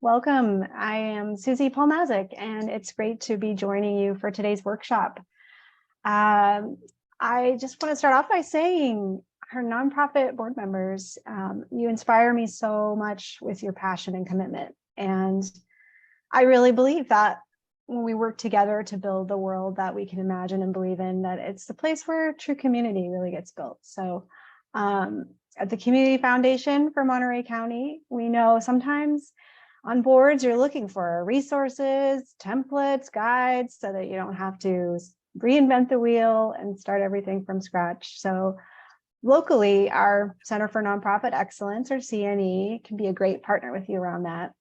Welcome. I am Susie Palmazic, and it's great to be joining you for today's workshop. I just want to start off by saying, our nonprofit board members, you inspire me so much with your passion and commitment. And I really believe that when we work together to build the world that we can imagine and believe in, that it's the place where true community really gets built. So at the Community Foundation for Monterey County, we know sometimes on boards you're looking for resources, templates, guides, so that you don't have to reinvent the wheel and start everything from scratch. So locally, our Center for Nonprofit Excellence, or CNE, can be a great partner with you around that.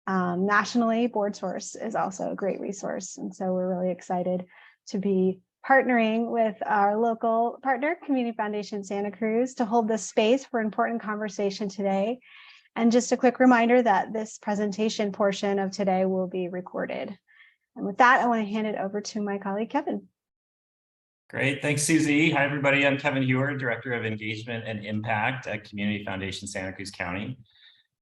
Nationally, BoardSource is also a great resource. And so we're really excited to be partnering with our local partner, Community Foundation Santa Cruz, to hold this space for important conversation today. And just a quick reminder that this presentation portion of today will be recorded. And with that, I want to hand it over to my colleague, Kevin. Great, thanks, Susie. Hi, everybody. I'm Kevin Hewer, Director of Engagement and Impact at Community Foundation Santa Cruz County.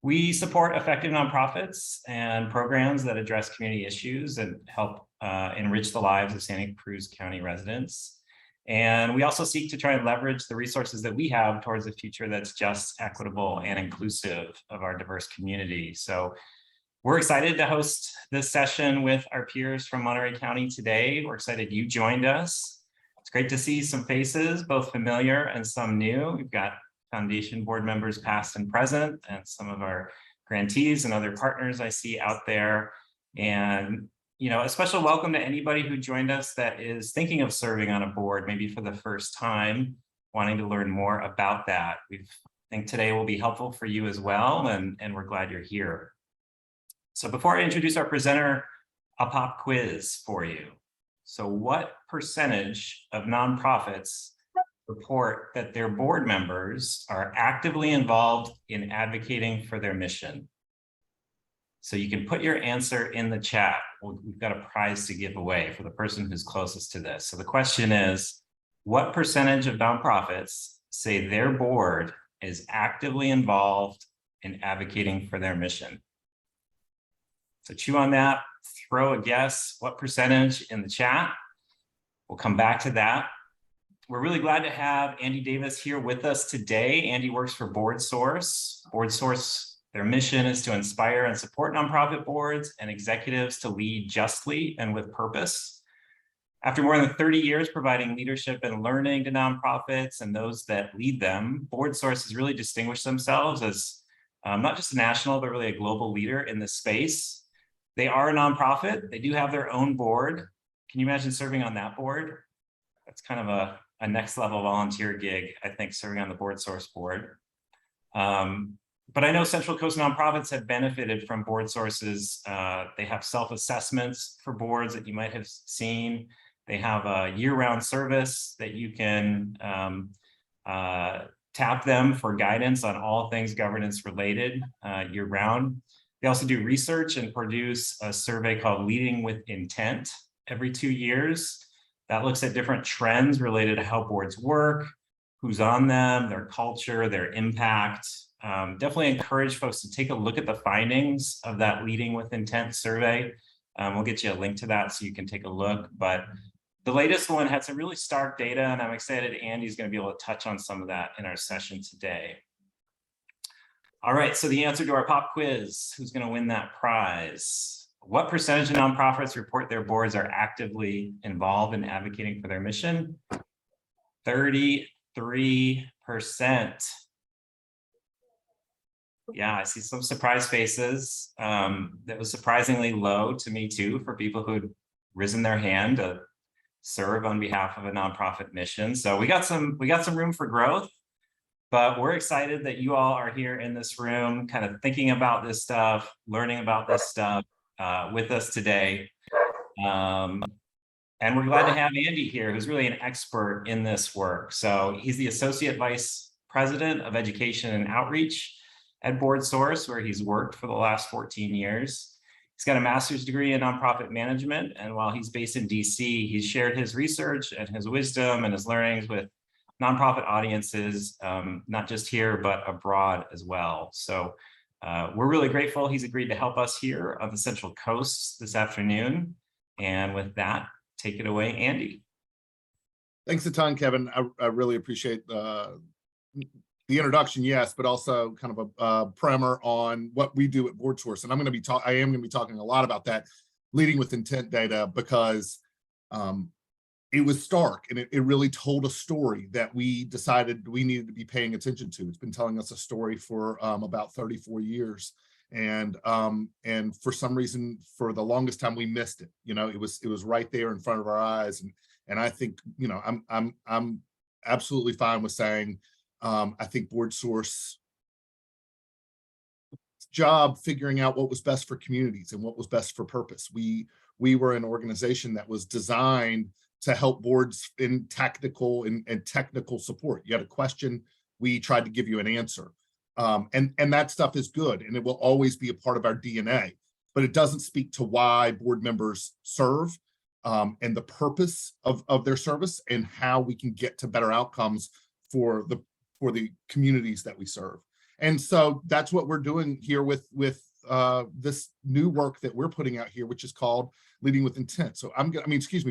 We support effective nonprofits and programs that address community issues and help enrich the lives of Santa Cruz County residents. And we also seek to try and leverage the resources that we have towards a future that's just, equitable, and inclusive of our diverse community. So we're excited to host this session with our peers from Monterey County today. We're excited you joined us. It's great to see some faces, both familiar and some new. We've got Foundation board members past and present, and some of our grantees and other partners I see out there. And a special welcome to anybody who joined us that is thinking of serving on a board, maybe for the first time, wanting to learn more about that. We think today will be helpful for you as well, and we're glad you're here. So before I introduce our presenter, a pop quiz for you. So what percentage of nonprofits report that their board members are actively involved in advocating for their mission? So you can put your answer in the chat. We've got a prize to give away for the person who's closest to this. So the question is, what percentage of nonprofits say their board is actively involved in advocating for their mission? So chew on that, throw a guess, what percentage in the chat. We'll come back to that. We're really glad to have Andy Davis here with us today. Andy works for BoardSource. BoardSource, their mission is to inspire and support nonprofit boards and executives to lead justly and with purpose. After more than 30 years providing leadership and learning to nonprofits and those that lead them, BoardSource has really distinguished themselves as not just a national, but really a global leader in this space. They are a nonprofit. They do have their own board. Can you imagine serving on that board? That's kind of a next level volunteer gig, I think, serving on the BoardSource board. But I know Central Coast nonprofits have benefited from BoardSource's. They have self-assessments for boards that you might have seen. They have a year-round service that you can tap them for guidance on all things governance related year-round. They also do research and produce a survey called Leading with Intent every 2 years. That looks at different trends related to how boards work, who's on them, their culture, their impact. Definitely encourage folks to take a look at the findings of that Leading with Intent survey. We'll get you a link to that so you can take a look. But the latest one had some really stark data, and I'm excited Andy's going to be able to touch on some of that in our session today. All right, so the answer to our pop quiz, who's going to win that prize? What percentage of nonprofits report their boards are actively involved in advocating for their mission? 33%. Yeah, I see some surprise faces. That was surprisingly low to me too, for people who'd risen their hand to serve on behalf of a nonprofit mission. So we got some room for growth, but we're excited that you all are here in this room, kind of thinking about this stuff, learning about this stuff with us today. And we're glad to have Andy here, who's really an expert in this work. So he's the Associate Vice President of Education and Outreach at BoardSource, where he's worked for the last 14 years. He's got a master's degree in nonprofit management. And while he's based in DC, he's shared his research and his wisdom and his learnings with nonprofit audiences, not just here, but abroad as well. So We're really grateful he's agreed to help us here on the Central Coast this afternoon. And with that, take it away, Andy. Thanks a ton, Kevin. I really appreciate the introduction, yes, but also kind of a primer on what we do at BoardSource. And I am going to be talking a lot about that leading with intent data, because it was stark, and it really told a story that we decided we needed to be paying attention to. It's been telling us a story for about 34 years. And for some reason, for the longest time, we missed it. It was right there in front of our eyes. And I think, I'm absolutely fine with saying, I think BoardSource job figuring out what was best for communities and what was best for purpose. We were an organization that was designed to help boards in tactical and technical support. You had a question, we tried to give you an answer. And that stuff is good, and it will always be a part of our DNA, but it doesn't speak to why board members serve, and the purpose of their service, and how we can get to better outcomes for the communities that we serve. And so that's what we're doing here with this new work that we're putting out here, which is called Leading with Intent. So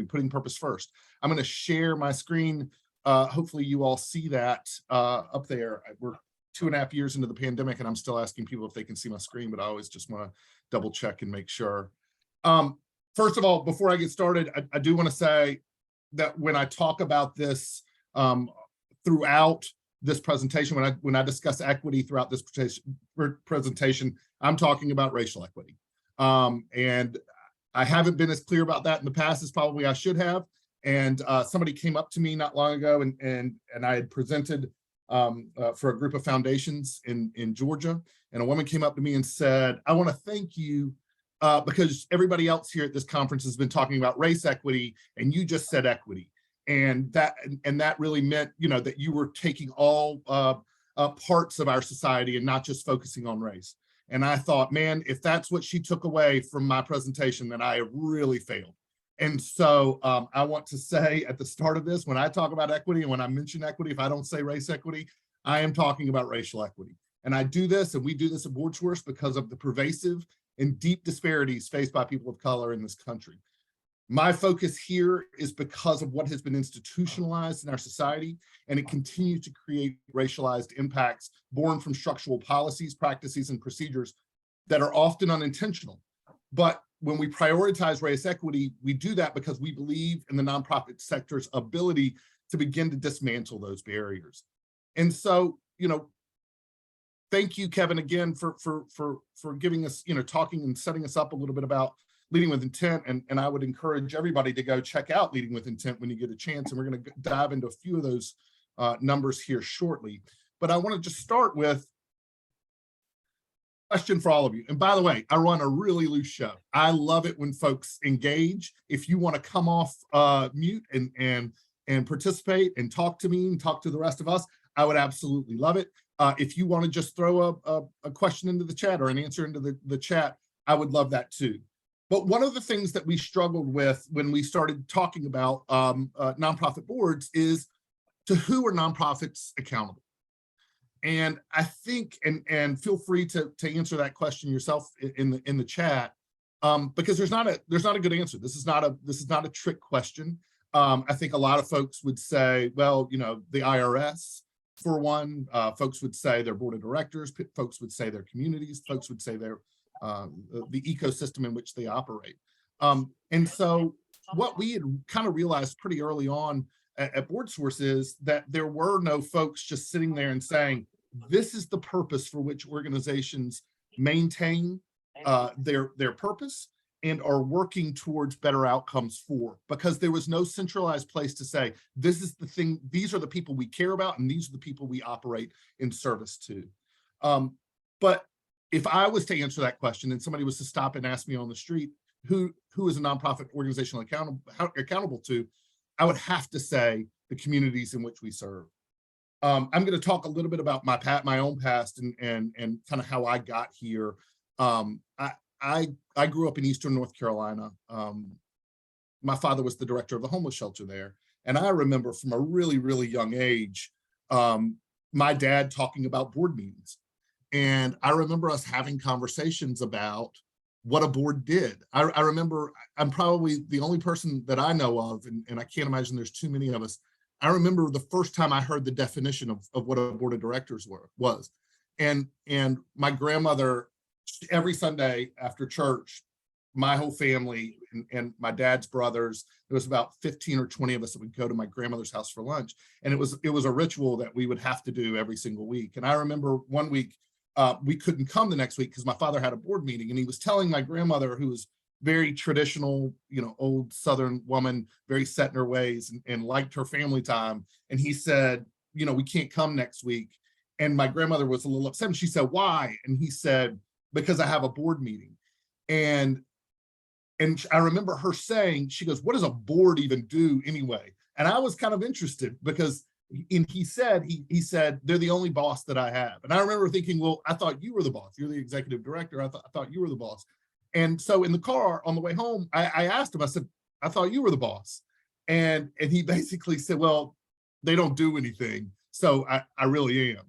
putting purpose first. I'm going to share my screen. Hopefully you all see that up there. We're 2.5 years into the pandemic, and I'm still asking people if they can see my screen, but I always just want to double check and make sure. First of all, before I get started, I do want to say that when I talk about this throughout this presentation, when I discuss equity throughout this presentation, I'm talking about racial equity. And I haven't been as clear about that in the past as probably I should have. And somebody came up to me not long ago, and I had presented for a group of foundations in Georgia, and a woman came up to me and said, "I want to thank you because everybody else here at this conference has been talking about race equity, and you just said equity." And that really meant, that you were taking all parts of our society and not just focusing on race. And I thought, man, if that's what she took away from my presentation, then I really failed. And so I want to say at the start of this, when I talk about equity and when I mention equity, if I don't say race equity, I am talking about racial equity. And I do this, and we do this at BoardSource, because of the pervasive and deep disparities faced by people of color in this country. My focus here is because of what has been institutionalized in our society, and it continues to create racialized impacts born from structural policies, practices, and procedures that are often unintentional. But when we prioritize race equity, we do that because we believe in the nonprofit sector's ability to begin to dismantle those barriers. And so, thank you, Kevin, again for giving us, talking and setting us up a little bit about Leading with Intent. And I would encourage everybody to go check out Leading with Intent when you get a chance. And we're going to dive into a few of those numbers here shortly. But I want to just start with a question for all of you. And by the way, I run a really loose show. I love it when folks engage. If you want to come off mute and participate and talk to me and talk to the rest of us, I would absolutely love it. If you want to just throw a question into the chat or an answer into the chat, I would love that too. But one of the things that we struggled with when we started talking about nonprofit boards is, to who are nonprofits accountable? And I think, and feel free to answer that question yourself in the chat, because there's not a good answer. This is not a trick question. I think a lot of folks would say, well, the IRS, for one. Folks would say their board of directors. Folks would say their communities. Folks would say their the ecosystem in which they operate. And so what we had kind of realized pretty early on at BoardSource is that there were no folks just sitting there and saying, this is the purpose for which organizations maintain their purpose and are working towards better outcomes for, because there was no centralized place to say, this is the thing, these are the people we care about, and these are the people we operate in service to. But if I was to answer that question and somebody was to stop and ask me on the street, who is a nonprofit organization accountable to, I would have to say the communities in which we serve. I'm going to talk a little bit about my own past and kind of how I got here. I grew up in Eastern North Carolina. My father was the director of the homeless shelter there. And I remember from a really, really young age, my dad talking about board meetings. And I remember us having conversations about what a board did. I remember, I'm probably the only person that I know of, and I can't imagine there's too many of us. I remember the first time I heard the definition of what a board of directors was. And my grandmother, every Sunday after church, my whole family and my dad's brothers, there was about 15 or 20 of us that would go to my grandmother's house for lunch. And it was a ritual that we would have to do every single week. And I remember one week, we couldn't come the next week because my father had a board meeting, and he was telling my grandmother, who was very traditional, old Southern woman, very set in her ways, and liked her family time. And he said, we can't come next week. And my grandmother was a little upset. And she said, why? And he said, because I have a board meeting. And I remember her saying, she goes, what does a board even do anyway? And I was kind of interested because he said, they're the only boss that I have. And I remember thinking, well, I thought you were the boss. You're the executive director. I thought you were the boss. And so in the car on the way home, I asked him, I said, I thought you were the boss. And he basically said, well, they don't do anything. So I really am.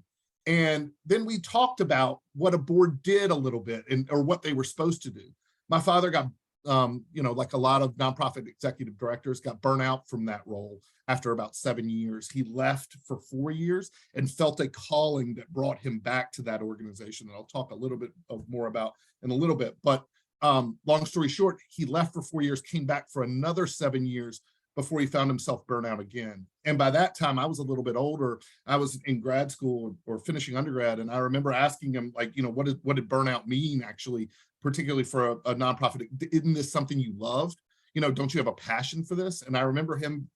And then we talked about what a board did a little bit, or what they were supposed to do. My father got, like a lot of nonprofit executive directors, got burnt out from that role after about 7 years. He left for 4 years and felt a calling that brought him back to that organization. And I'll talk a little bit more about in a little bit. But long story short, he left for 4 years, came back for another 7 years before he found himself burnt out again. And by that time, I was a little bit older. I was in grad school or finishing undergrad. And I remember asking him, like, what did burnout mean, actually, particularly for a nonprofit? Isn't this something you loved? Don't you have a passion for this? And I remember him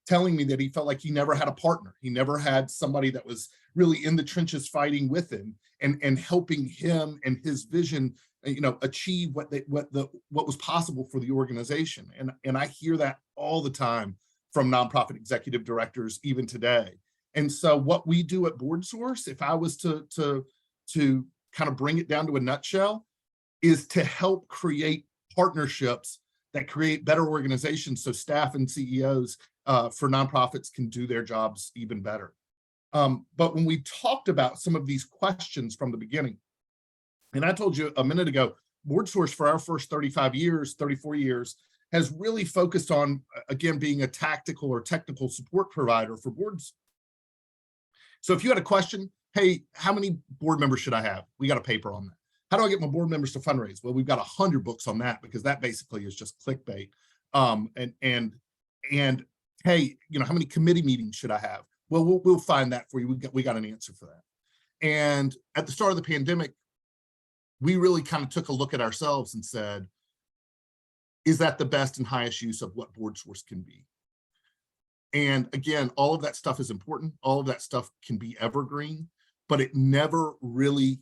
telling me that he felt like he never had a partner. He never had somebody that was really in the trenches fighting with him and helping him and his vision, achieve what was possible for the organization. And I hear that all the time from nonprofit executive directors, even today. And so what we do at BoardSource, if I was to kind of bring it down to a nutshell, is to help create partnerships that create better organizations so staff and CEOs for nonprofits can do their jobs even better. But when we talked about some of these questions from the beginning, and I told you a minute ago, BoardSource for our first 34 years, has really focused on, again, being a tactical or technical support provider for boards. So if you had a question, hey, how many board members should I have? We got a paper on that. How do I get my board members to fundraise? Well, we've got 100 books on that, because that basically is just clickbait. And hey, how many committee meetings should I have? Well, we'll find that for you. We got an answer for that. And at the start of the pandemic, we really kind of took a look at ourselves and said, is that the best and highest use of what BoardSource can be? And again, all of that stuff is important. All of that stuff can be evergreen, but it never really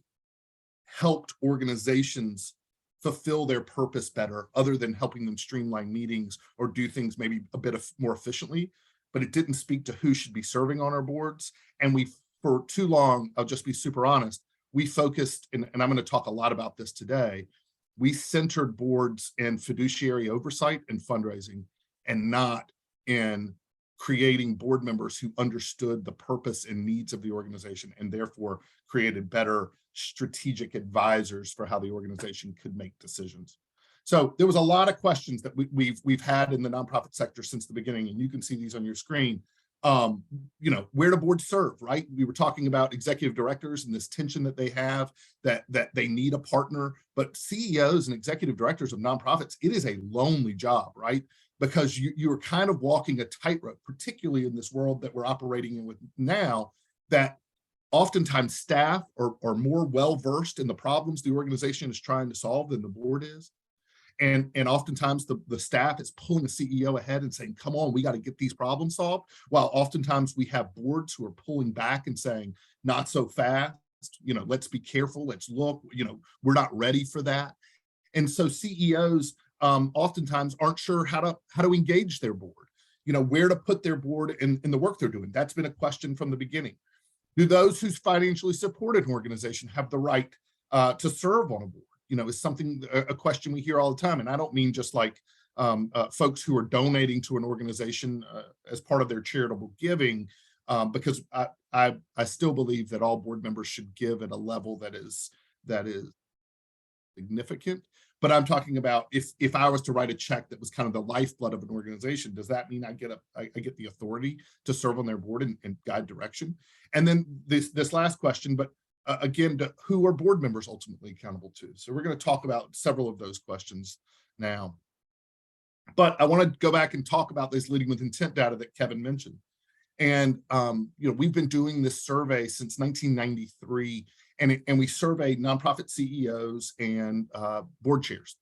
helped organizations fulfill their purpose better, other than helping them streamline meetings or do things maybe a bit more efficiently. But it didn't speak to who should be serving on our boards. And for too long, I'll just be super honest, we focused, and I'm going to talk a lot about this today, we centered boards in fiduciary oversight and fundraising, and not in creating board members who understood the purpose and needs of the organization, and therefore created better strategic advisors for how the organization could make decisions. So there was a lot of questions that we've had in the nonprofit sector since the beginning, and you can see these on your screen. Where do boards serve, right? We were talking about executive directors and this tension that they have, that they need a partner, but CEOs and executive directors of nonprofits, it is a lonely job, right? Because you're kind of walking a tightrope, particularly in this world that we're operating in with now, that oftentimes staff are more well-versed in the problems the organization is trying to solve than the board is. And oftentimes the staff is pulling the CEO ahead and saying, come on, we got to get these problems solved. While oftentimes we have boards who are pulling back and saying, not so fast, let's be careful, let's look, we're not ready for that. And so CEOs oftentimes aren't sure how to engage their board, where to put their board in the work they're doing. That's been a question from the beginning. Do those who's financially supported an organization have the right to serve on a board? Is a question we hear all the time. And I don't mean just like folks who are donating to an organization as part of their charitable giving, because I still believe that all board members should give at a level that is significant. But I'm talking about if I was to write a check that was kind of the lifeblood of an organization, does that mean I get the authority to serve on their board and guide direction? And then this last question, but again, who are board members ultimately accountable to? So we're going to talk about several of those questions now. But I want to go back and talk about this leading with intent data that Kevin mentioned. And we've been doing this survey since 1993, and we survey nonprofit CEOs and board chairs.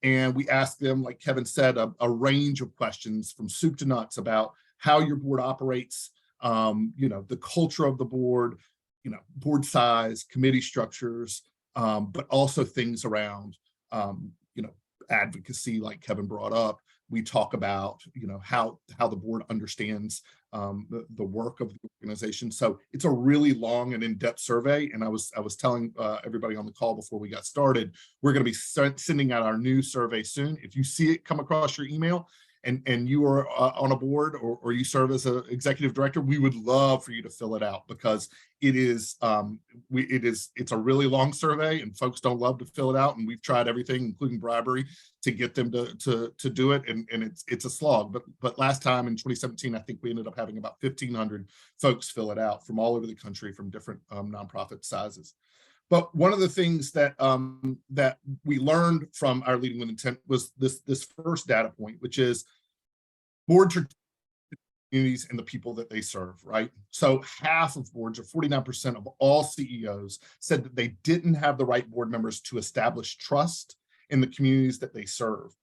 And we ask them, like Kevin said, a range of questions from soup to nuts about how your board operates, the culture of the board, board size, committee structures, but also things around, advocacy, like Kevin brought up. We talk about, how the board understands the work of the organization. So it's a really long and in-depth survey. And I was telling everybody on the call before we got started, we're going to be sending out our new survey soon. If you see it come across your email and you are on a board or you serve as an executive director, we would love for you to fill it out, because it's a really long survey and folks don't love to fill it out. And we've tried everything, including bribery, to get them to do it. And it's a slog. But last time in 2017, I think we ended up having about 1,500 folks fill it out from all over the country, from different nonprofit sizes. But one of the things that that we learned from our Leading with Intent was this first data point, which is boards are communities and the people that they serve, right? So half of boards, or 49% of all CEOs, said that they didn't have the right board members to establish trust in the communities that they serve.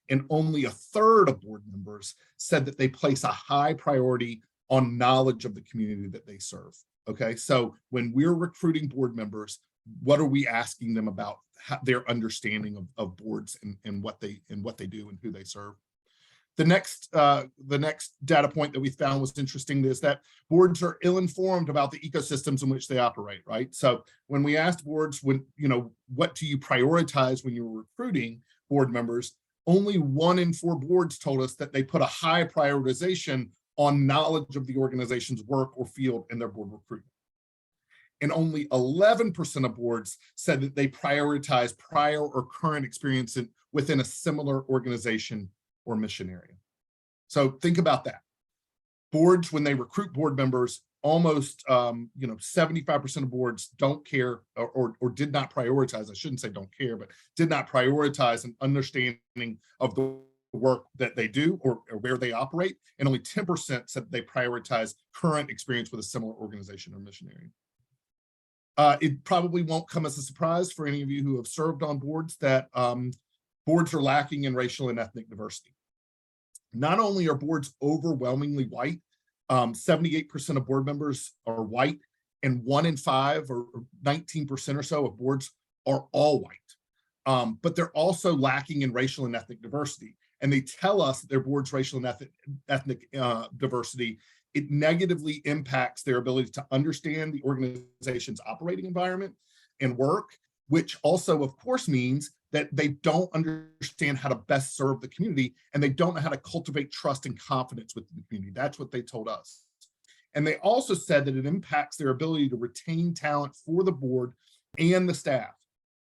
And only a third of board members said that they place a high priority on knowledge of the community that they serve. Okay, so when we're recruiting board members, what are we asking them about their understanding of boards and what they do and who they serve? The next data point that we found was interesting is that boards are ill-informed about the ecosystems in which they operate, right? So when we asked boards, what do you prioritize when you're recruiting board members, only 1 in 4 boards told us that they put a high prioritization on knowledge of the organization's work or field in their board recruitment. And only 11% of boards said that they prioritize prior or current experience within a similar organization or mission area. So think about that. Boards, when they recruit board members, almost 75% of boards don't care or did not prioritize, I shouldn't say don't care, but did not prioritize an understanding of the work that they do or where they operate. And only 10% said they prioritize current experience with a similar organization or mission area. It probably won't come as a surprise for any of you who have served on boards that boards are lacking in racial and ethnic diversity. Not only are boards overwhelmingly white, 78% of board members are white, and 1 in 5 or 19% or so of boards are all white. But they're also lacking in racial and ethnic diversity. And they tell us that their board's racial and ethnic diversity, it negatively impacts their ability to understand the organization's operating environment and work, which also, of course, means that they don't understand how to best serve the community, and they don't know how to cultivate trust and confidence within the community. That's what they told us. And they also said that it impacts their ability to retain talent for the board and the staff.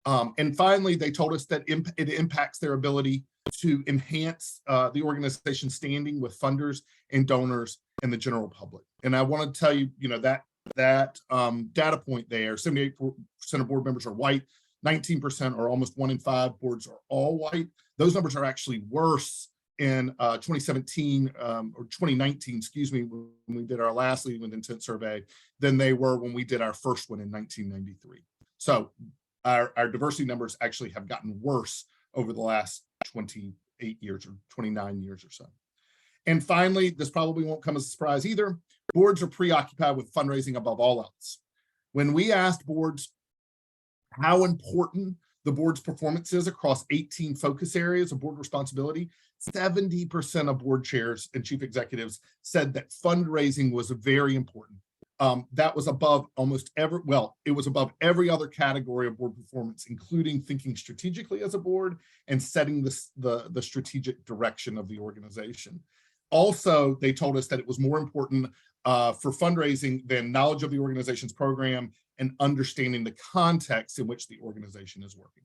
And finally, they told us that it impacts their ability to enhance the organization's standing with funders and donors and the general public. And I want to tell you, that data point there, 78% of board members are white, 19% or almost 1 in 5 boards are all white. Those numbers are actually worse in 2017 or 2019, excuse me, when we did our last Leading with Intent survey than they were when we did our first one in 1993. So our diversity numbers actually have gotten worse over the last 28 years or 29 years or so. And finally, this probably won't come as a surprise either, boards are preoccupied with fundraising above all else. When we asked boards how important the board's performance is across 18 focus areas of board responsibility, 70% of board chairs and chief executives said that fundraising was very important. That was above it was above every other category of board performance, including thinking strategically as a board and setting the strategic direction of the organization. Also, they told us that it was more important for fundraising than knowledge of the organization's program and understanding the context in which the organization is working.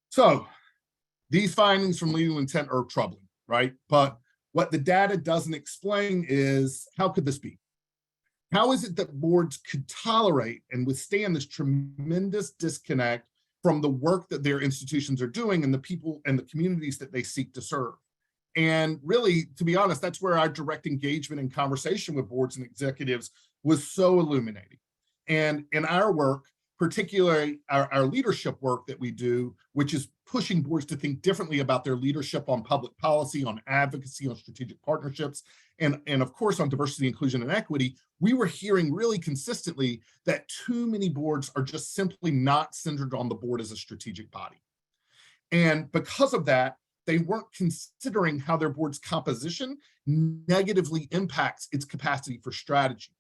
So these findings from legal intent are troubling, right? But what the data doesn't explain is, how could this be? How is it that boards could tolerate and withstand this tremendous disconnect from the work that their institutions are doing and the people and the communities that they seek to serve? And really, to be honest, that's where our direct engagement and conversation with boards and executives was so illuminating. And in our work, particularly our leadership work that we do, which is pushing boards to think differently about their leadership on public policy, on advocacy, on strategic partnerships, and of course on diversity, inclusion, and equity, we were hearing really consistently that too many boards are just simply not centered on the board as a strategic body. And because of that, they weren't considering how their board's composition negatively impacts its capacity for strategy.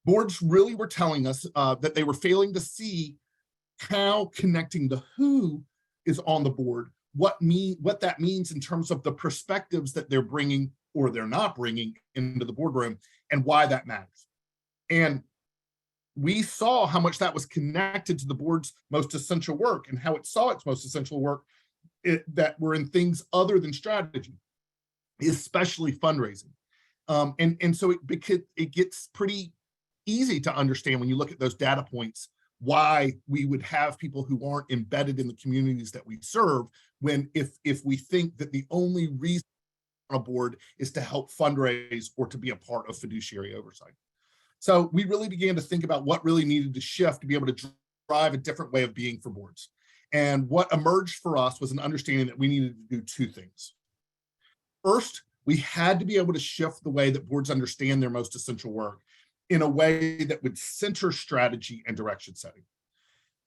Boards really were telling us that they were failing to see how connecting the who is on the board, what that means in terms of the perspectives that they're bringing or they're not bringing into the boardroom, and why that matters. And we saw how much that was connected to the board's most essential work, and how it saw its most essential work that were in things other than strategy, especially fundraising. And so it gets pretty easy to understand when you look at those data points why we would have people who aren't embedded in the communities that we serve, when if we think that the only reason on a board is to help fundraise or to be a part of fiduciary oversight. So we really began to think about what really needed to shift to be able to drive a different way of being for boards. And what emerged for us was an understanding that we needed to do two things. First, we had to be able to shift the way that boards understand their most essential work in a way that would center strategy and direction setting.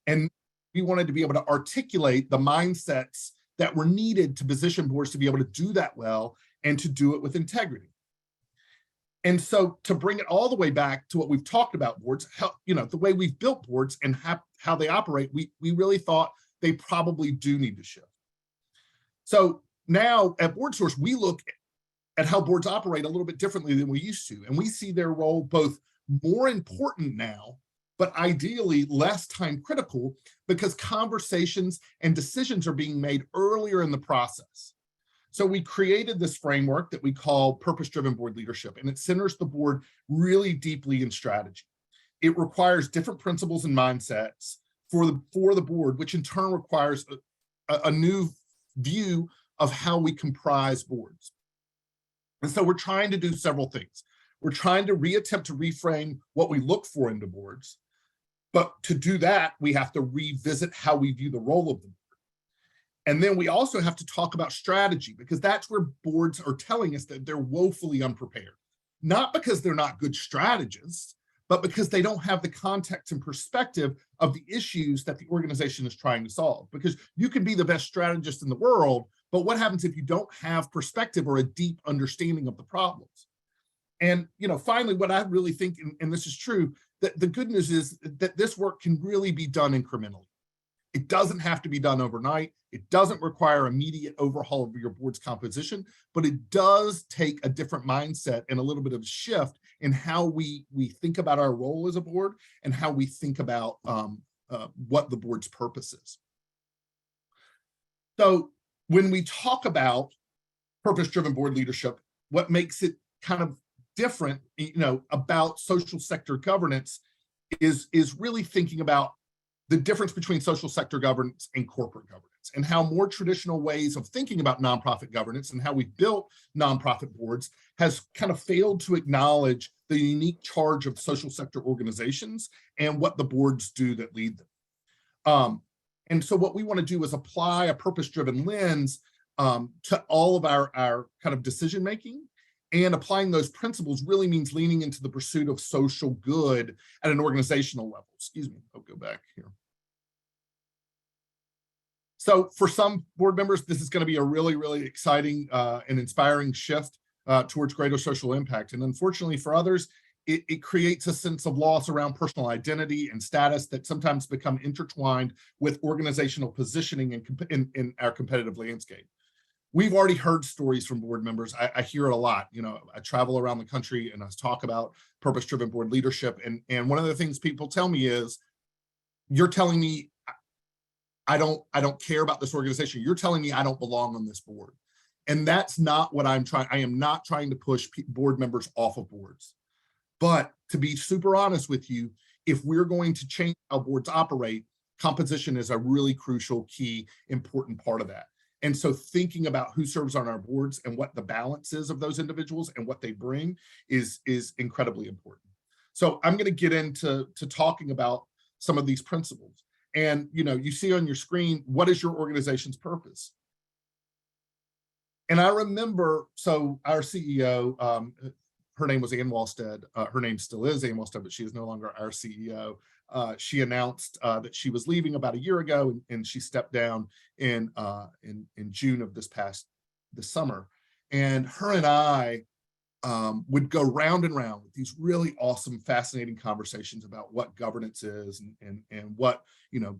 And we wanted to be able to articulate the mindsets that were needed to position boards to be able to do that well and to do it with integrity. And so to bring it all the way back to what we've talked about boards, how, the way we've built boards and how they operate, we really thought they probably do need to shift. So now at BoardSource, we look at how boards operate a little bit differently than we used to. And we see their role both more important now, but ideally less time critical, because conversations and decisions are being made earlier in the process. So we created this framework that we call purpose-driven board leadership, and it centers the board really deeply in strategy. It requires different principles and mindsets for the board, which in turn requires a new view of how we comprise boards. And so we're trying to do several things. We're trying to reattempt to reframe what we look for into boards. But to do that, we have to revisit how we view the role of the board. And then we also have to talk about strategy, because that's where boards are telling us that they're woefully unprepared. Not because they're not good strategists, but because they don't have the context and perspective of the issues that the organization is trying to solve. Because you can be the best strategist in the world, but what happens if you don't have perspective or a deep understanding of the problems? And finally, what I really think, and this is true, that the good news is that this work can really be done incrementally. It doesn't have to be done overnight. It doesn't require immediate overhaul of your board's composition, but it does take a different mindset and a little bit of shift in how we think about our role as a board and how we think about what the board's purpose is. So when we talk about purpose-driven board leadership, what makes it kind of different, about social sector governance is really thinking about the difference between social sector governance and corporate governance, and how more traditional ways of thinking about nonprofit governance and how we've built nonprofit boards has kind of failed to acknowledge the unique charge of social sector organizations and what the boards do that lead them. And so what we want to do is apply a purpose-driven lens to all of our kind of decision-making. And applying those principles really means leaning into the pursuit of social good at an organizational level. Excuse me, I'll go back here. So for some board members, this is going to be a really, really exciting and inspiring shift towards greater social impact. And unfortunately for others, it creates a sense of loss around personal identity and status that sometimes become intertwined with organizational positioning in our competitive landscape. we've already heard stories from board members. I hear it a lot. You know, I travel around the country and I talk about purpose-driven board leadership. And one of the things people tell me is, you're telling me I don't care about this organization. You're telling me I don't belong on this board. And that's not what I'm trying. I am not trying to push board members off of boards. But to be super honest with you, if we're going to change how boards operate, composition is a really crucial, key, important part of that. And so thinking about who serves on our boards and what the balance is of those individuals and what they bring is incredibly important. So I'm going to get into talking about some of these principles. And, you know, you see on your screen, what is your organization's purpose? And I remember, so our CEO, her name was Ann Walstead. Her name still is Ann Walstead, but she is no longer our CEO. She announced that she was leaving about a year ago, and she stepped down in June of this summer. And her and I would go round and round with these really awesome, fascinating conversations about what governance is and what, you know,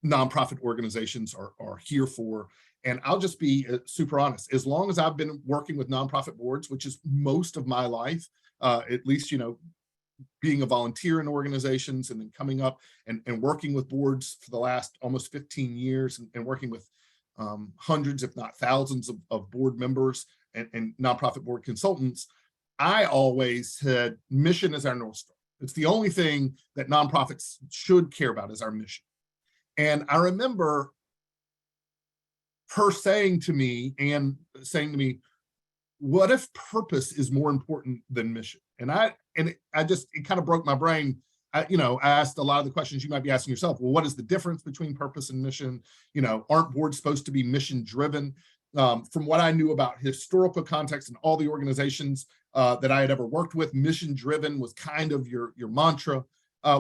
nonprofit organizations are here for. And I'll just be super honest. As long as I've been working with nonprofit boards, which is most of my life, at least, you know, being a volunteer in organizations and then coming up and working with boards for the last almost 15 years and working with hundreds, if not thousands of board members and nonprofit board consultants, I always said mission is our North Star. It's the only thing that nonprofits should care about is our mission. And I remember her saying to me, what if purpose is more important than mission? And it kind of broke my brain. I asked a lot of the questions you might be asking yourself. Well, what is the difference between purpose and mission? You know, aren't boards supposed to be mission driven? From what I knew about historical context and all the organizations that I had ever worked with, mission driven was kind of your mantra,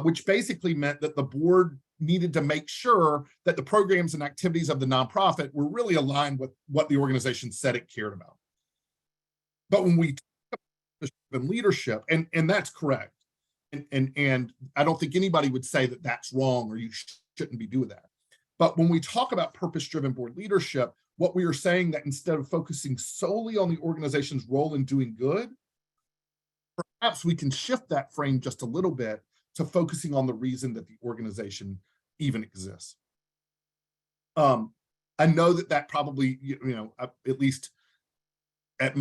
which basically meant that the board needed to make sure that the programs and activities of the nonprofit were really aligned with what the organization said it cared about. But when we talk about leadership, and that's correct, and I don't think anybody would say that that's wrong or you shouldn't be doing that. But when we talk about purpose-driven board leadership, what we are saying that instead of focusing solely on the organization's role in doing good, perhaps we can shift that frame just a little bit to focusing on the reason that the organization even exists. I know that probably, at least in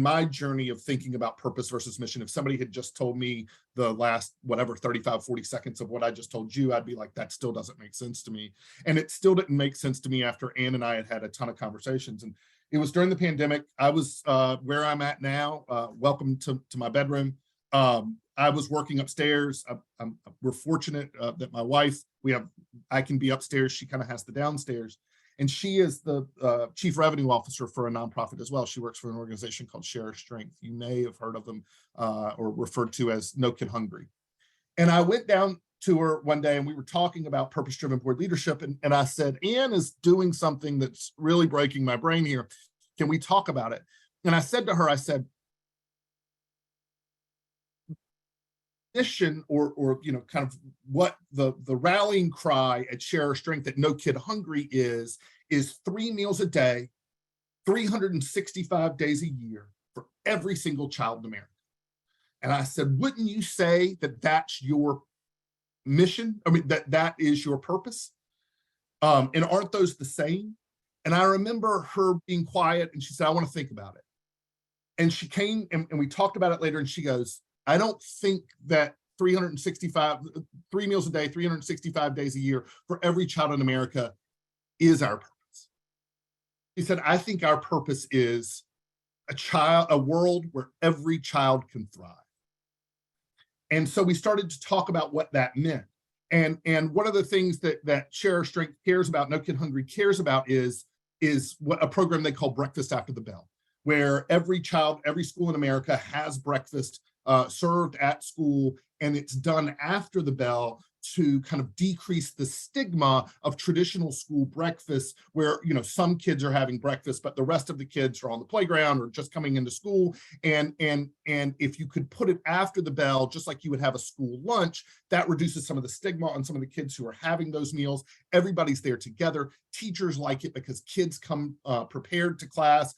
my journey of thinking about purpose versus mission, if somebody had just told me the last, 35, 40 seconds of what I just told you, I'd be like, that still doesn't make sense to me. And it still didn't make sense to me after Ann and I had a ton of conversations. And it was during the pandemic. I was where I'm at now. Welcome to my bedroom. I was working upstairs. We're fortunate that my wife, I can be upstairs. She kind of has the downstairs. And she is the chief revenue officer for a nonprofit as well. She works for an organization called Share Our Strength. You may have heard of them or referred to as No Kid Hungry. And I went down to her one day and we were talking about purpose-driven board leadership. And I said, Ann is doing something that's really breaking my brain here. Can we talk about it? And I said to her, mission or kind of what the rallying cry at Share Our Strength that No Kid Hungry is 3 meals a day, 365 days a year for every single child in America. And I said, wouldn't you say that that's your mission? I mean, that is your purpose? And aren't those the same? And I remember her being quiet and she said, I want to think about it. And she came and we talked about it later and she goes, I don't think that 3 meals a day, 365 days a year for every child in America is our purpose. He said, I think our purpose is a world where every child can thrive. And so we started to talk about what that meant. And one of the things that Share Our Strength cares about, No Kid Hungry cares about is what a program they call Breakfast After the Bell, where every school in America has breakfast served at school and it's done after the bell to kind of decrease the stigma of traditional school breakfast, where, you know, some kids are having breakfast, but the rest of the kids are on the playground or just coming into school. And if you could put it after the bell, just like you would have a school lunch, that reduces some of the stigma on some of the kids who are having those meals. Everybody's there together. Teachers like it because kids come prepared to class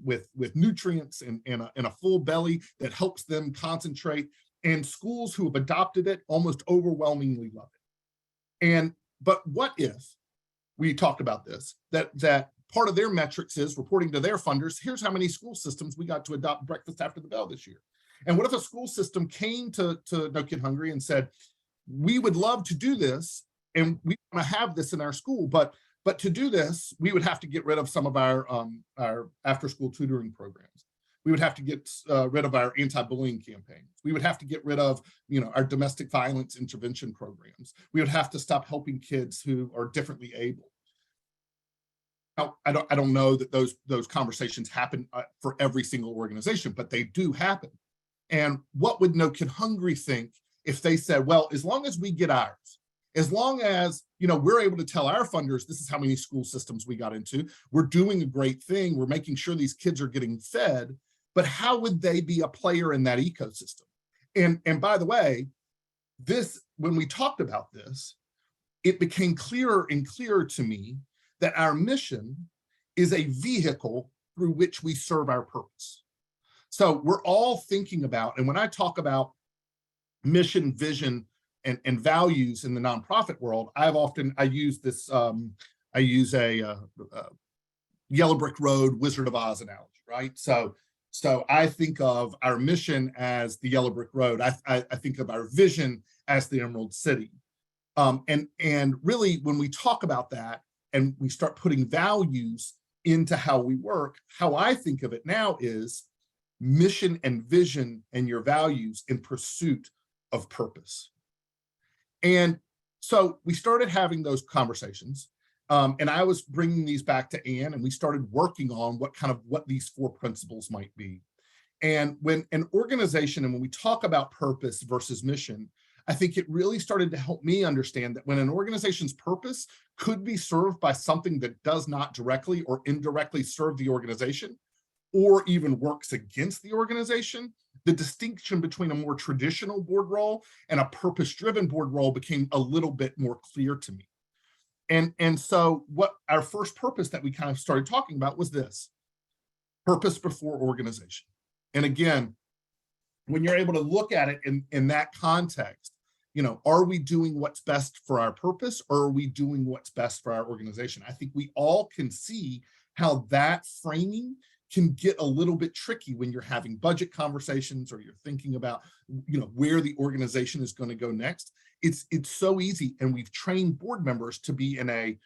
with nutrients and a full belly that helps them concentrate. And schools who have adopted it almost overwhelmingly love it. But what if we talked about this, that part of their metrics is reporting to their funders, here's how many school systems we got to adopt breakfast after the bell this year. And what if a school system came to No Kid Hungry and said, we would love to do this, and we want to have this in our school, but to do this, we would have to get rid of some of our after-school tutoring programs. We would have to get rid of our anti-bullying campaigns. We would have to get rid of, you know, our domestic violence intervention programs. We would have to stop helping kids who are differently able. Now, I don't know that those conversations happen for every single organization, but they do happen. And what would No Kid Hungry think if they said, well, as long as we get ours, as long as, you know, we're able to tell our funders, this is how many school systems we got into, we're doing a great thing, we're making sure these kids are getting fed, but how would they be a player in that ecosystem? And by the way, this, when we talked about this, it became clearer and clearer to me that our mission is a vehicle through which we serve our purpose. So we're all thinking about, and when I talk about mission, vision, and values in the nonprofit world, I use this, I use a Yellow Brick Road Wizard of Oz analogy, right? So I think of our mission as the Yellow Brick Road. I think of our vision as the Emerald City. And really, when we talk about that and we start putting values into how we work, how I think of it now is mission and vision and your values in pursuit of purpose. And so we started having those conversations. And I was bringing these back to Ann, and we started working on what these 4 principles might be. And when an organization, and when we talk about purpose versus mission, I think it really started to help me understand that when an organization's purpose could be served by something that does not directly or indirectly serve the organization, or even works against the organization, the distinction between a more traditional board role and a purpose-driven board role became a little bit more clear to me. And so what our first purpose that we kind of started talking about was this: purpose before organization. And again, when you're able to look at it in that context, you know, are we doing what's best for our purpose, or are we doing what's best for our organization? I think we all can see how that framing can get a little bit tricky when you're having budget conversations or you're thinking about, you know, where the organization is going to go next. It's so easy, and we've trained board members to be in a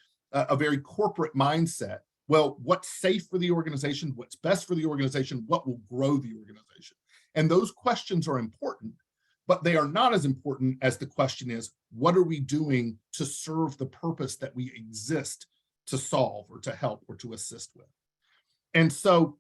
very corporate mindset. Well, what's safe for the organization? What's best for the organization? What will grow the organization? And those questions are important, but they are not as important as the question is, what are we doing to serve the purpose that we exist to solve or to help or to assist with? And so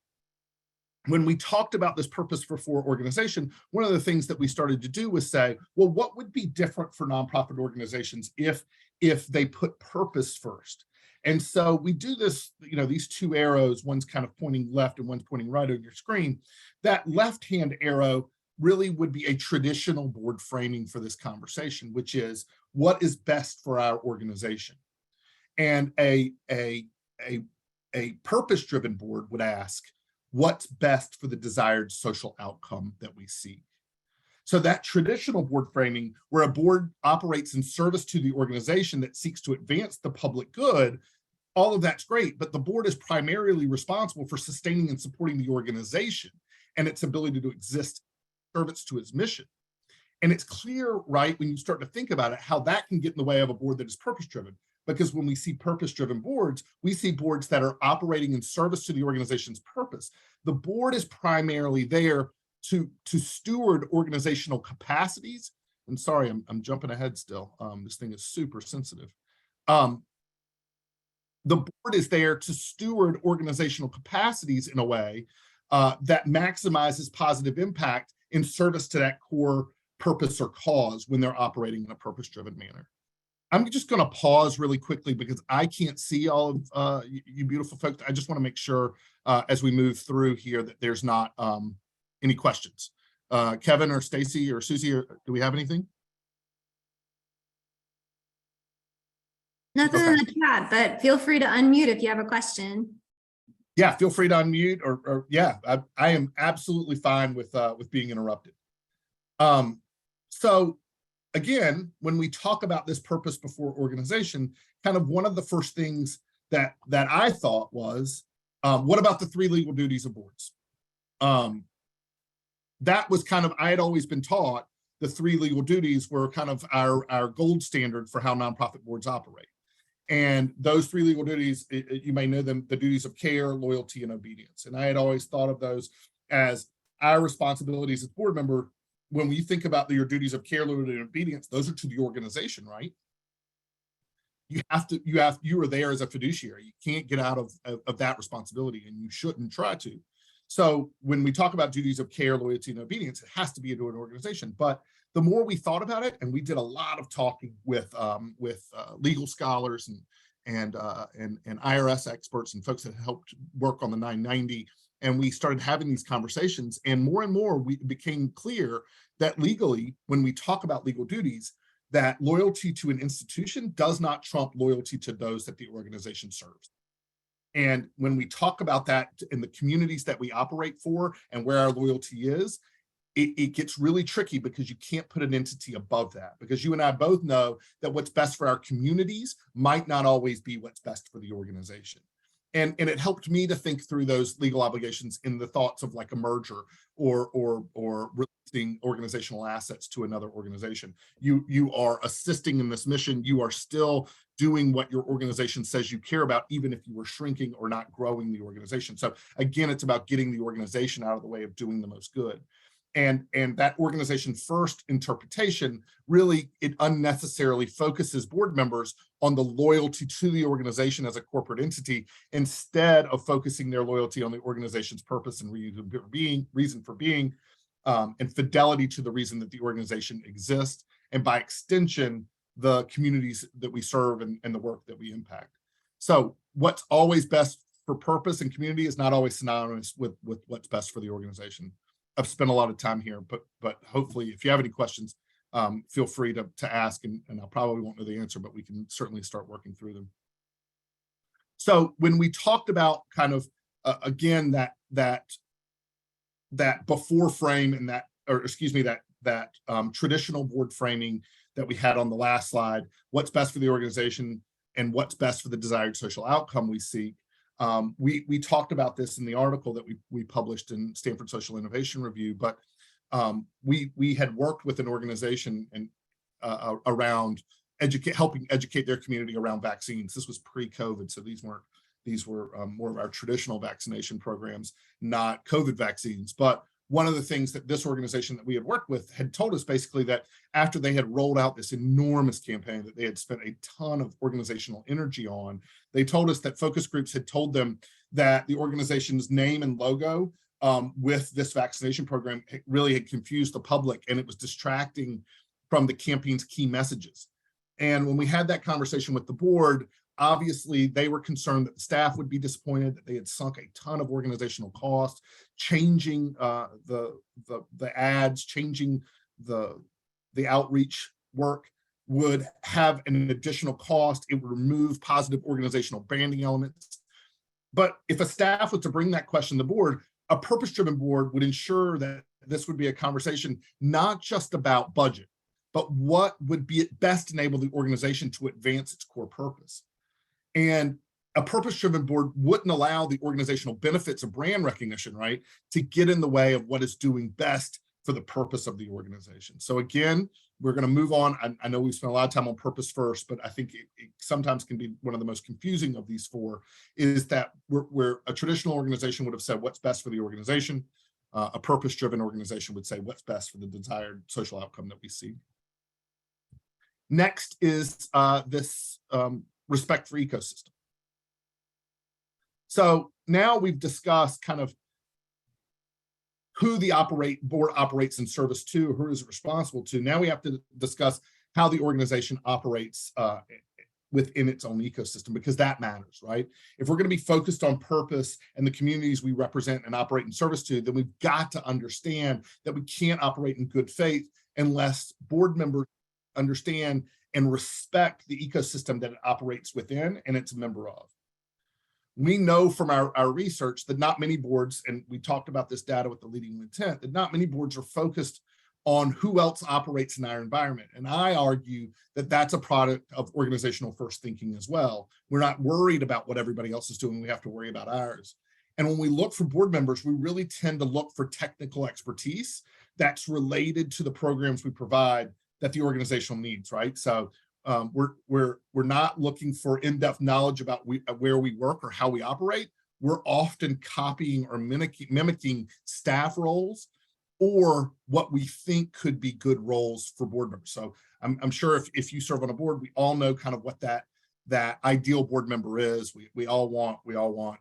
when we talked about this purpose for organization, one of the things that we started to do was say, well, what would be different for nonprofit organizations if they put purpose first? And so we do this, you know, these 2 arrows, one's kind of pointing left and one's pointing right on your screen. That left-hand arrow really would be a traditional board framing for this conversation, which is what is best for our organization. And a purpose-driven board would ask, what's best for the desired social outcome that we seek? So that traditional board framing, where a board operates in service to the organization that seeks to advance the public good, all of that's great, but the board is primarily responsible for sustaining and supporting the organization and its ability to exist in service to its mission. And it's clear, right, when you start to think about it, how that can get in the way of a board that is purpose-driven. Because when we see purpose-driven boards, we see boards that are operating in service to the organization's purpose. The board is primarily there to steward organizational capacities. And sorry, I'm jumping ahead still. This thing is super sensitive. The board is there to steward organizational capacities in a way that maximizes positive impact in service to that core purpose or cause when they're operating in a purpose-driven manner. I'm just going to pause really quickly because I can't see all of you beautiful folks. I just want to make sure as we move through here that there's not any questions. Kevin or Stacy or Susie, do we have anything? Nothing in the chat, but feel free to unmute if you have a question. Yeah, feel free to unmute or yeah, I am absolutely fine with being interrupted. So again, when we talk about this purpose before organization, kind of one of the first things that I thought was, what about the 3 legal duties of boards? That was kind of, I had always been taught the 3 legal duties were kind of our gold standard for how nonprofit boards operate. And those 3 legal duties, you may know them, the duties of care, loyalty, and obedience. And I had always thought of those as our responsibilities as board member. When we think about your duties of care, loyalty, and obedience, those are to the organization, right? You are there as a fiduciary. You can't get out of that responsibility, and you shouldn't try to. So when we talk about duties of care, loyalty, and obedience, it has to be into an organization. But the more we thought about it, and we did a lot of talking with legal scholars and IRS experts and folks that helped work on the 990, and we started having these conversations, and more it became clear that legally, when we talk about legal duties, that loyalty to an institution does not trump loyalty to those that the organization serves. And when we talk about that in the communities that we operate for and where our loyalty is, it gets really tricky because you can't put an entity above that, because you and I both know that what's best for our communities might not always be what's best for the organization. And it helped me to think through those legal obligations in the thoughts of like a merger or releasing organizational assets to another organization. You are assisting in this mission. You are still doing what your organization says you care about, even if you were shrinking or not growing the organization. So again, it's about getting the organization out of the way of doing the most good. And that organization first interpretation, really, it unnecessarily focuses board members on the loyalty to the organization as a corporate entity, instead of focusing their loyalty on the organization's purpose and reason for being, and fidelity to the reason that the organization exists, and by extension, the communities that we serve and the work that we impact. So what's always best for purpose and community is not always synonymous with what's best for the organization. I've spent a lot of time here, but hopefully if you have any questions, feel free to ask, and I probably won't know the answer, but we can certainly start working through them. So when we talked about kind of, again, that before frame and that traditional board framing that we had on the last slide, what's best for the organization and what's best for the desired social outcome we seek. We talked about this in the article that we published in Stanford Social Innovation Review, but we had worked with an organization and around helping educate their community around vaccines. This was pre-COVID, so these were more of our traditional vaccination programs, not COVID vaccines. But one of the things that this organization that we had worked with had told us basically that after they had rolled out this enormous campaign that they had spent a ton of organizational energy on, they told us that focus groups had told them that the organization's name and logo with this vaccination program really had confused the public, and it was distracting from the campaign's key messages. And when we had that conversation with the board, obviously they were concerned that the staff would be disappointed, that they had sunk a ton of organizational costs, changing the ads, changing the outreach work would have an additional cost. It would remove positive organizational branding elements. But if a staff was to bring that question to the board, a purpose-driven board would ensure that this would be a conversation not just about budget, but what would be best enable the organization to advance its core purpose. And a purpose-driven board wouldn't allow the organizational benefits of brand recognition, right, to get in the way of what is doing best for the purpose of the organization. So again, we're going to move on. I know we've spent a lot of time on purpose first, but I think it sometimes can be one of the most confusing of these four, is that where a traditional organization would have said what's best for the organization, a purpose-driven organization would say what's best for the desired social outcome that we see. Next is this respect for ecosystem. So now we've discussed kind of who the board operates in service to, who is responsible to. Now we have to discuss how the organization operates within its own ecosystem, because that matters, right? If we're going to be focused on purpose and the communities we represent and operate in service to, then we've got to understand that we can't operate in good faith unless board members understand and respect the ecosystem that it operates within and it's a member of. We know from our research that not many boards, and we talked about this data with the leading intent, that not many boards are focused on who else operates in our environment. And I argue that that's a product of organizational first thinking as well. We're not worried about what everybody else is doing. We have to worry about ours. And when we look for board members, we really tend to look for technical expertise that's related to the programs we provide that the organizational needs, right? So we're not looking for in-depth knowledge about where we work or how we operate. We're often copying or mimicking staff roles or what we think could be good roles for board members. So I'm sure if you serve on a board, we all know kind of what that ideal board member is. We all want,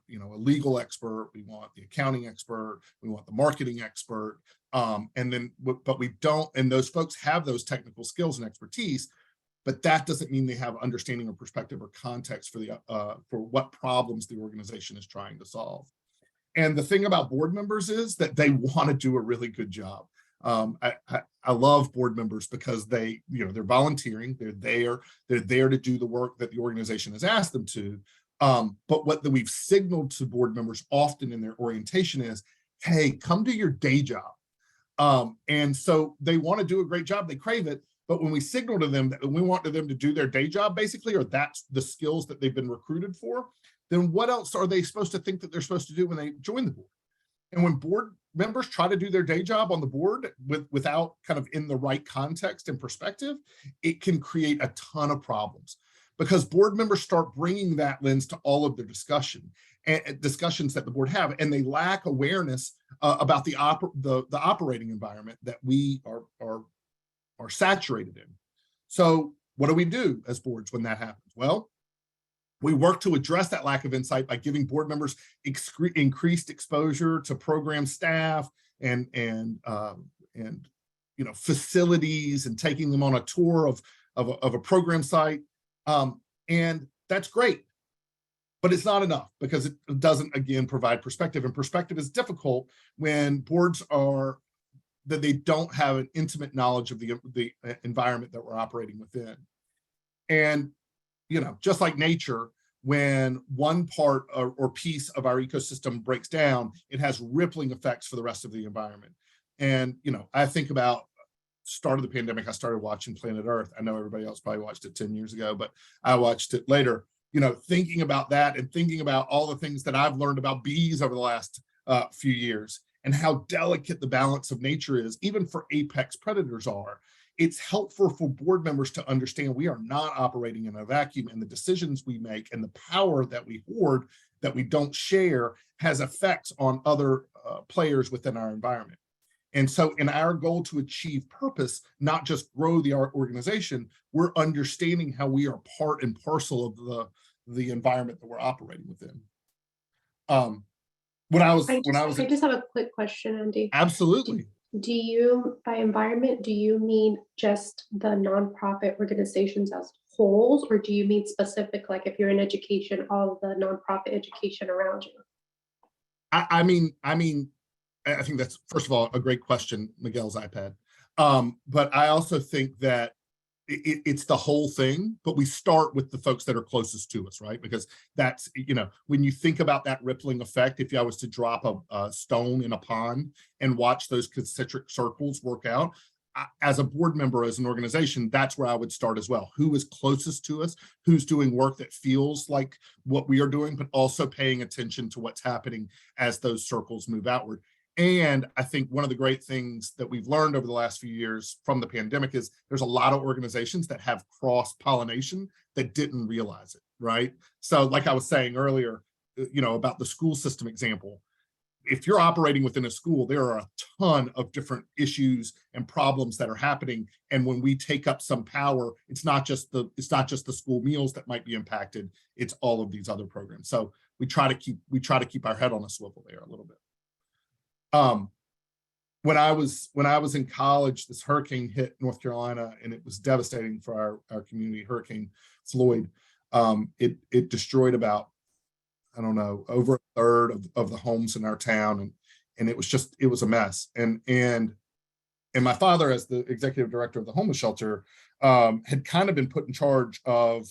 you know, a legal expert, we want the accounting expert, we want the marketing expert, but we don't, and those folks have those technical skills and expertise, but that doesn't mean they have understanding or perspective or context for what problems the organization is trying to solve. And the thing about board members is that they want to do a really good job. I love board members because they're volunteering, they're there to do the work that the organization has asked them to. But what we've signaled to board members often in their orientation is, hey, come do your day job. And so they want to do a great job, they crave it. But when we signal to them that we want them to do their day job, basically, or that's the skills that they've been recruited for, then what else are they supposed to think that they're supposed to do when they join the board? And when board members try to do their day job on the board without kind of in the right context and perspective, it can create a ton of problems because board members start bringing that lens to all of their discussions that the board have, and they lack awareness about the operating environment that we are saturated in. So what do we do as boards when that happens? Well, we work to address that lack of insight by giving board members increased exposure to program staff and facilities and taking them on a tour of a program site. And that's great, but it's not enough because it doesn't, again, provide perspective, and perspective is difficult when boards that they don't have an intimate knowledge of the environment that we're operating within. And just like nature, when one part or piece of our ecosystem breaks down, it has rippling effects for the rest of the environment. And, I think about start of the pandemic, I started watching Planet Earth. I know everybody else probably watched it 10 years ago, but I watched it later, thinking about that and thinking about all the things that I've learned about bees over the last few years and how delicate the balance of nature is, even for apex predators are. It's helpful for board members to understand we are not operating in a vacuum, and the decisions we make and the power that we hoard that we don't share has effects on other players within our environment. And so in our goal to achieve purpose, not just grow our organization, we're understanding how we are part and parcel of the environment that we're operating within. I just have a quick question, Andy. Absolutely. Do you, by environment, do you mean just the nonprofit organizations as wholes, or do you mean specific, like if you're in education, all of the nonprofit education around you? I mean, I think that's, first of all, a great question, Miguel's iPad. But I also think that it's the whole thing, but we start with the folks that are closest to us, right? Because that's, when you think about that rippling effect, if I was to drop a stone in a pond and watch those concentric circles work out, as a board member, as an organization, that's where I would start as well. Who is closest to us, who's doing work that feels like what we are doing, but also paying attention to what's happening as those circles move outward. And I think one of the great things that we've learned over the last few years from the pandemic is there's a lot of organizations that have cross-pollination that didn't realize it, right? So like I was saying earlier, about the school system example, if you're operating within a school, there are a ton of different issues and problems that are happening. And when we take up some power, it's not just the school meals that might be impacted, it's all of these other programs. So we try to keep our head on a swivel there a little bit. when I was in college, this hurricane hit North Carolina, and it was devastating for our community. Hurricane Floyd. It destroyed about, I don't know, over a third of the homes in our town, and it was a mess. And my father, as the executive director of the homeless shelter, had kind of been put in charge of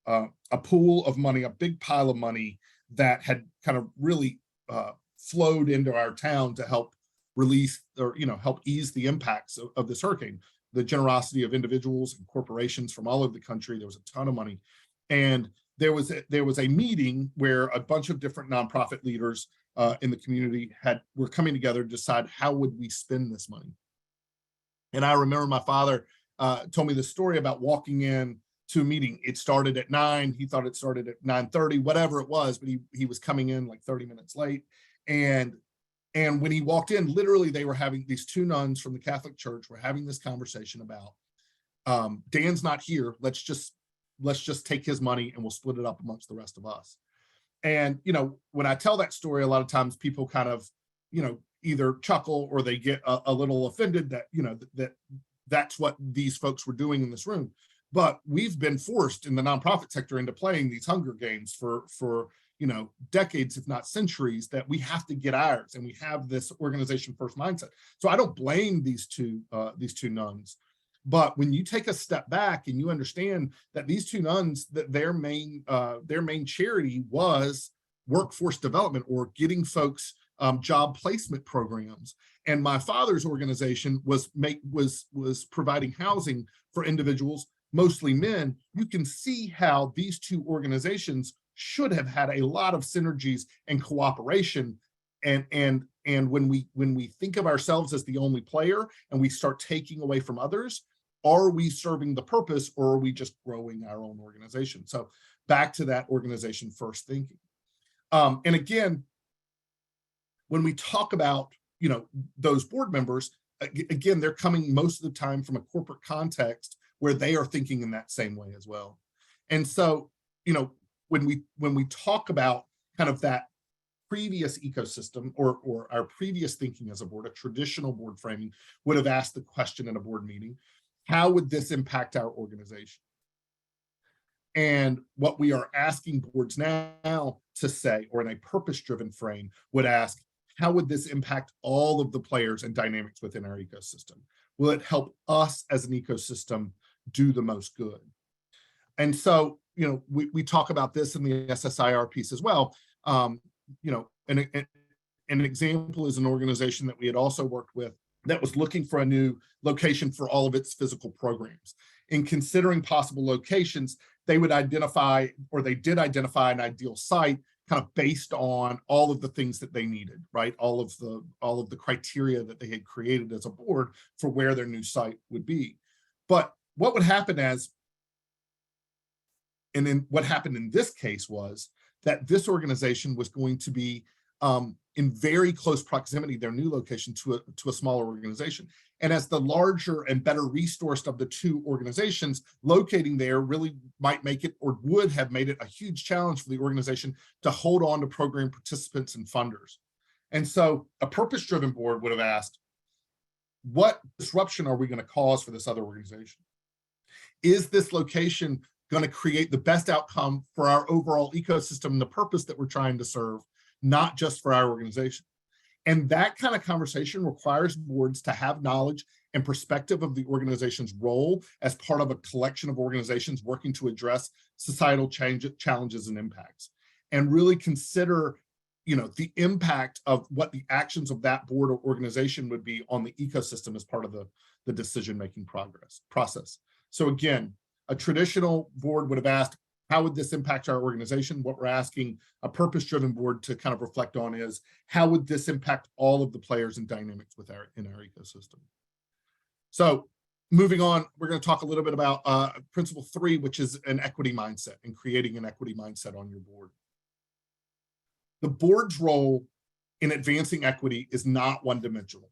a pool of money, a big pile of money that had kind of really flowed into our town to help release, or help ease the impacts of this hurricane. The generosity of individuals and corporations from all over the country. There was a ton of money, and there was a meeting where a bunch of different nonprofit leaders in the community were coming together to decide how would we spend this money. And I remember my father told me the story about walking in to a meeting. It started at 9. He thought it started at 9:30, whatever it was, but he was coming in like 30 minutes late. And when he walked in, literally they were having, these two nuns from the Catholic Church were having this conversation about, Dan's not here. Let's just take his money and we'll split it up amongst the rest of us. And, when I tell that story, a lot of times people kind of, either chuckle or they get a little offended that, that's what these folks were doing in this room. But we've been forced in the nonprofit sector into playing these Hunger Games for decades, if not centuries, that we have to get ours, and we have this organization first mindset. So I don't blame these two nuns. But when you take a step back and you understand that these two nuns, that their main charity was workforce development, or getting folks job placement programs, and my father's organization was providing housing for individuals, mostly men, you can see how these two organizations should have had a lot of synergies and cooperation. And when we think of ourselves as the only player and we start taking away from others, are we serving the purpose, or are we just growing our own organization? So back to that organization first thinking. And again, when we talk about, those board members, again, they're coming most of the time from a corporate context where they are thinking in that same way as well. And so, when we talk about kind of that previous ecosystem, or our previous thinking as a board, a traditional board framing would have asked the question in a board meeting, how would this impact our organization? And what we are asking boards now to say, or in a purpose-driven frame, would ask, how would this impact all of the players and dynamics within our ecosystem? Will it help us as an ecosystem do the most good? And so, we talk about this in the SSIR piece as well. An example is an organization that we had also worked with that was looking for a new location for all of its physical programs. In considering possible locations, they would identify, or they did identify, an ideal site kind of based on all of the things that they needed, right? All of the criteria that they had created as a board for where their new site would be. But what would happen what happened in this case was that this organization was going to be in very close proximity, their new location, to a smaller organization. And as the larger and better resourced of the two organizations, locating there really might make it, or would have made it, a huge challenge for the organization to hold on to program participants and funders. And so a purpose-driven board would have asked, what disruption are we going to cause for this other organization? Is this location going to create the best outcome for our overall ecosystem and the purpose that we're trying to serve, not just for our organization? And that kind of conversation requires boards to have knowledge and perspective of the organization's role as part of a collection of organizations working to address societal challenges and impacts, and really consider, the impact of what the actions of that board or organization would be on the ecosystem as part of the decision-making process. So again, a traditional board would have asked, how would this impact our organization? What we're asking a purpose-driven board to kind of reflect on is, how would this impact all of the players and dynamics in our ecosystem? So moving on, we're going to talk a little bit about principle 3, which is an equity mindset, and creating an equity mindset on your board. The board's role in advancing equity is not one-dimensional,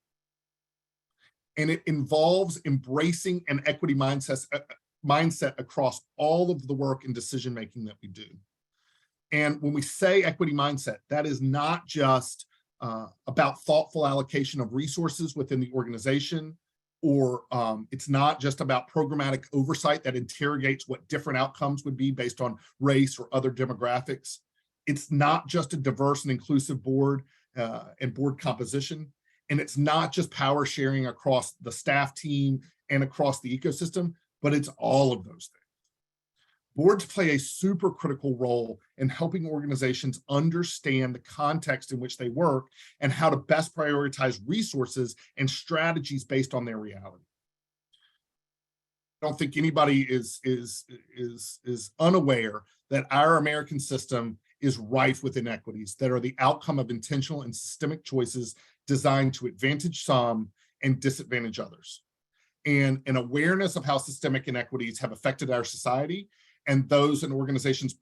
and it involves embracing an equity mindset across all of the work and decision-making that we do. And when we say equity mindset, that is not just about thoughtful allocation of resources within the organization, or it's not just about programmatic oversight that interrogates what different outcomes would be based on race or other demographics. It's not just a diverse and inclusive board and board composition. And it's not just power sharing across the staff team and across the ecosystem, but it's all of those things. Boards play a super critical role in helping organizations understand the context in which they work and how to best prioritize resources and strategies based on their reality. I don't think anybody is unaware that our American system is rife with inequities that are the outcome of intentional and systemic choices designed to advantage some and disadvantage others. And an awareness of how systemic inequities have affected our society and those and organizations,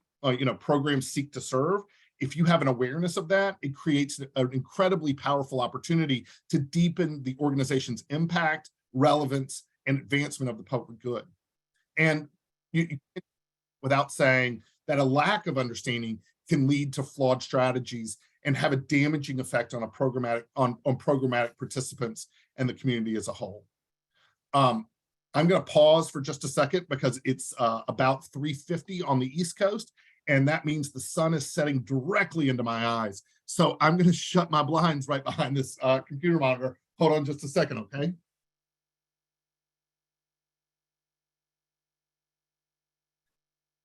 programs seek to serve. If you have an awareness of that, it creates an incredibly powerful opportunity to deepen the organization's impact, relevance, and advancement of the public good. And without saying that a lack of understanding can lead to flawed strategies and have a damaging effect on programmatic participants and the community as a whole. I'm going to pause for just a second because it's about 3:50 on the East Coast, and that means the sun is setting directly into my eyes. So I'm going to shut my blinds right behind this computer monitor. Hold on just a second, okay?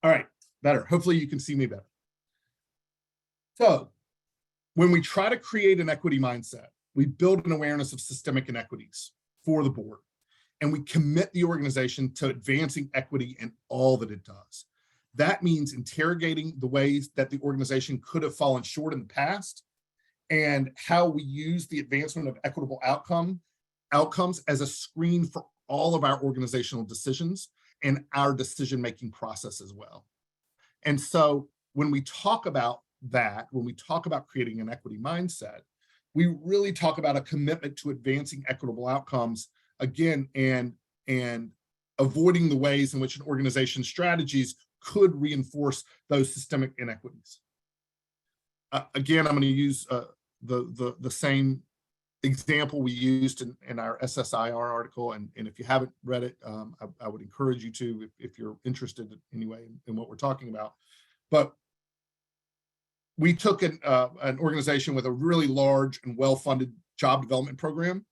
All right, better. Hopefully you can see me better. So when we try to create an equity mindset, we build an awareness of systemic inequities for the board. And we commit the organization to advancing equity in all that it does. That means interrogating the ways that the organization could have fallen short in the past and how we use the advancement of equitable outcomes as a screen for all of our organizational decisions and our decision-making process as well. And so when we talk about that, when we talk about creating an equity mindset, we really talk about a commitment to advancing equitable outcomes again, and avoiding the ways in which an organization's strategies could reinforce those systemic inequities. Again, I'm going to use the same example we used in our SSIR article, and if you haven't read it, I would encourage you to if you're interested anyway in what we're talking about. But we took an organization with a really large and well-funded job development program.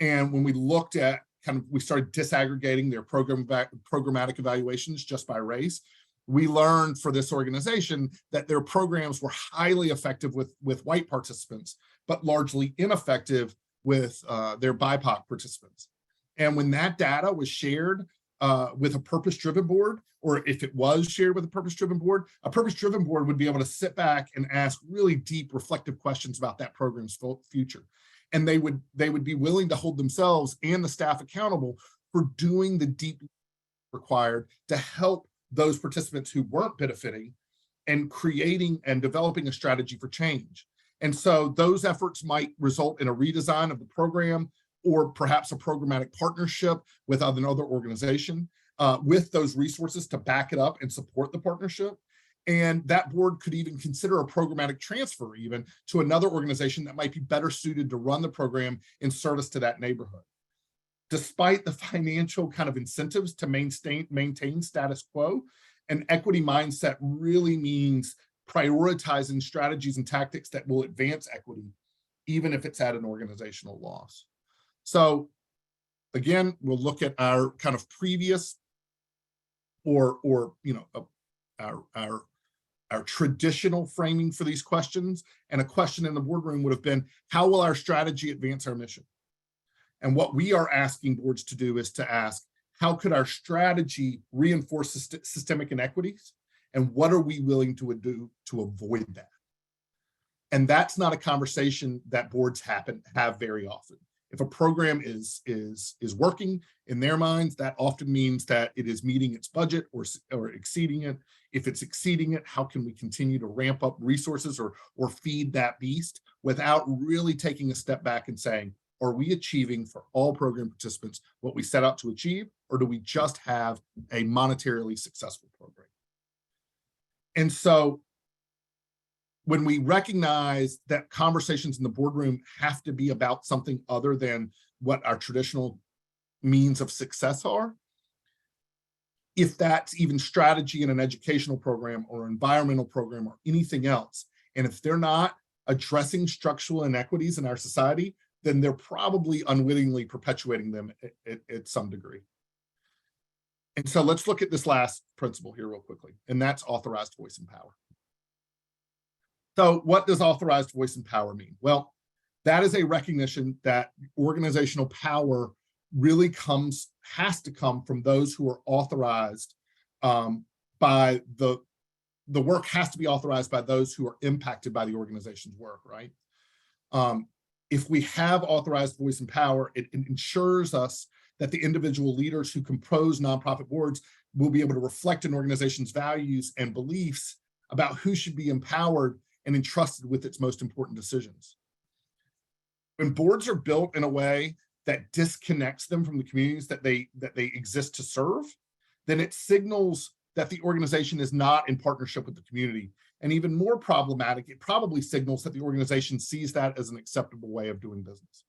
And when we looked at we started disaggregating their programmatic evaluations just by race, we learned for this organization that their programs were highly effective with white participants, but largely ineffective with their BIPOC participants. And when that data was shared with a purpose-driven board, or if it was shared with a purpose-driven board would be able to sit back and ask really deep reflective questions about that program's future. And they would be willing to hold themselves and the staff accountable for doing the deep required to help those participants who weren't benefiting and creating and developing a strategy for change. And so those efforts might result in a redesign of the program or perhaps a programmatic partnership with another organization with those resources to back it up and support the partnership. And that board could even consider a programmatic transfer even to another organization that might be better suited to run the program in service to that neighborhood. Despite the financial kind of incentives to maintain status quo, an equity mindset really means prioritizing strategies and tactics that will advance equity, even if it's at an organizational loss. So again, we'll look at our kind of previous our traditional framing for these questions. And a question in the boardroom would have been, how will our strategy advance our mission? And what we are asking boards to do is to ask, how could our strategy reinforce systemic inequities? And what are we willing to do to avoid that? And that's not a conversation that boards have very often. If a program is working in their minds, that often means that it is meeting its budget or exceeding it. If it's exceeding it, how can we continue to ramp up resources or feed that beast without really taking a step back and saying, are we achieving for all program participants what we set out to achieve, or do we just have a monetarily successful program? And so when we recognize that conversations in the boardroom have to be about something other than what our traditional means of success are, if that's even strategy in an educational program or environmental program or anything else, and if they're not addressing structural inequities in our society, then they're probably unwittingly perpetuating them at some degree. And so let's look at this last principle here real quickly, and that's authorized voice and power. So what does authorized voice and power mean? Well, that is a recognition that organizational power really has to come from those who are authorized by the work has to be authorized by those who are impacted by the organization's work, right? If we have authorized voice and power, it ensures us that the individual leaders who compose nonprofit boards will be able to reflect an organization's values and beliefs about who should be empowered and entrusted with its most important decisions. When boards are built in a way that disconnects them from the communities that they exist to serve, then it signals that the organization is not in partnership with the community. And even more problematic, it probably signals that the organization sees that as an acceptable way of doing business.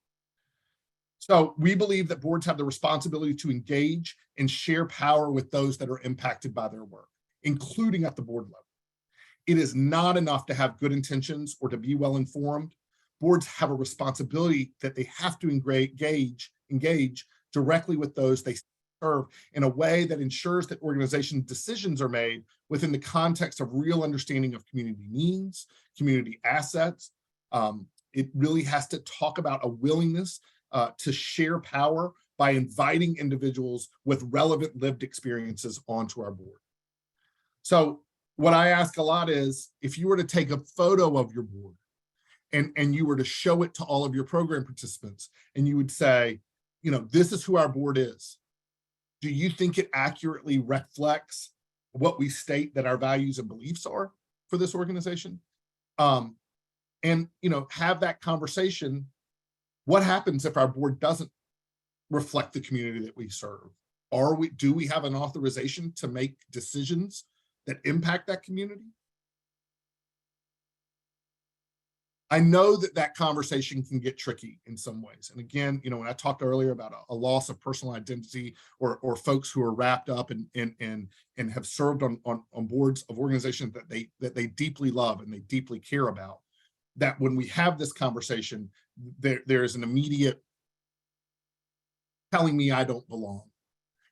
So we believe that boards have the responsibility to engage and share power with those that are impacted by their work, including at the board level. It is not enough to have good intentions or to be well informed. Boards have a responsibility that they have to engage directly with those they serve in a way that ensures that organization decisions are made within the context of real understanding of community needs, community assets. It really has to talk about a willingness to share power by inviting individuals with relevant lived experiences onto our board. So what I ask a lot is, if you were to take a photo of your board and you were to show it to all of your program participants, and you would say, you know, this is who our board is. Do you think it accurately reflects what we state that our values and beliefs are for this organization? And, you know, have that conversation. What happens if our board doesn't reflect the community that we serve? Do we have an authorization to make decisions that impact that community? I know that conversation can get tricky in some ways. And again, you know, when I talked earlier about a loss of personal identity or folks who are wrapped up and have served on boards of organizations that they deeply love and they deeply care about, that when we have this conversation, there is an immediate telling me I don't belong.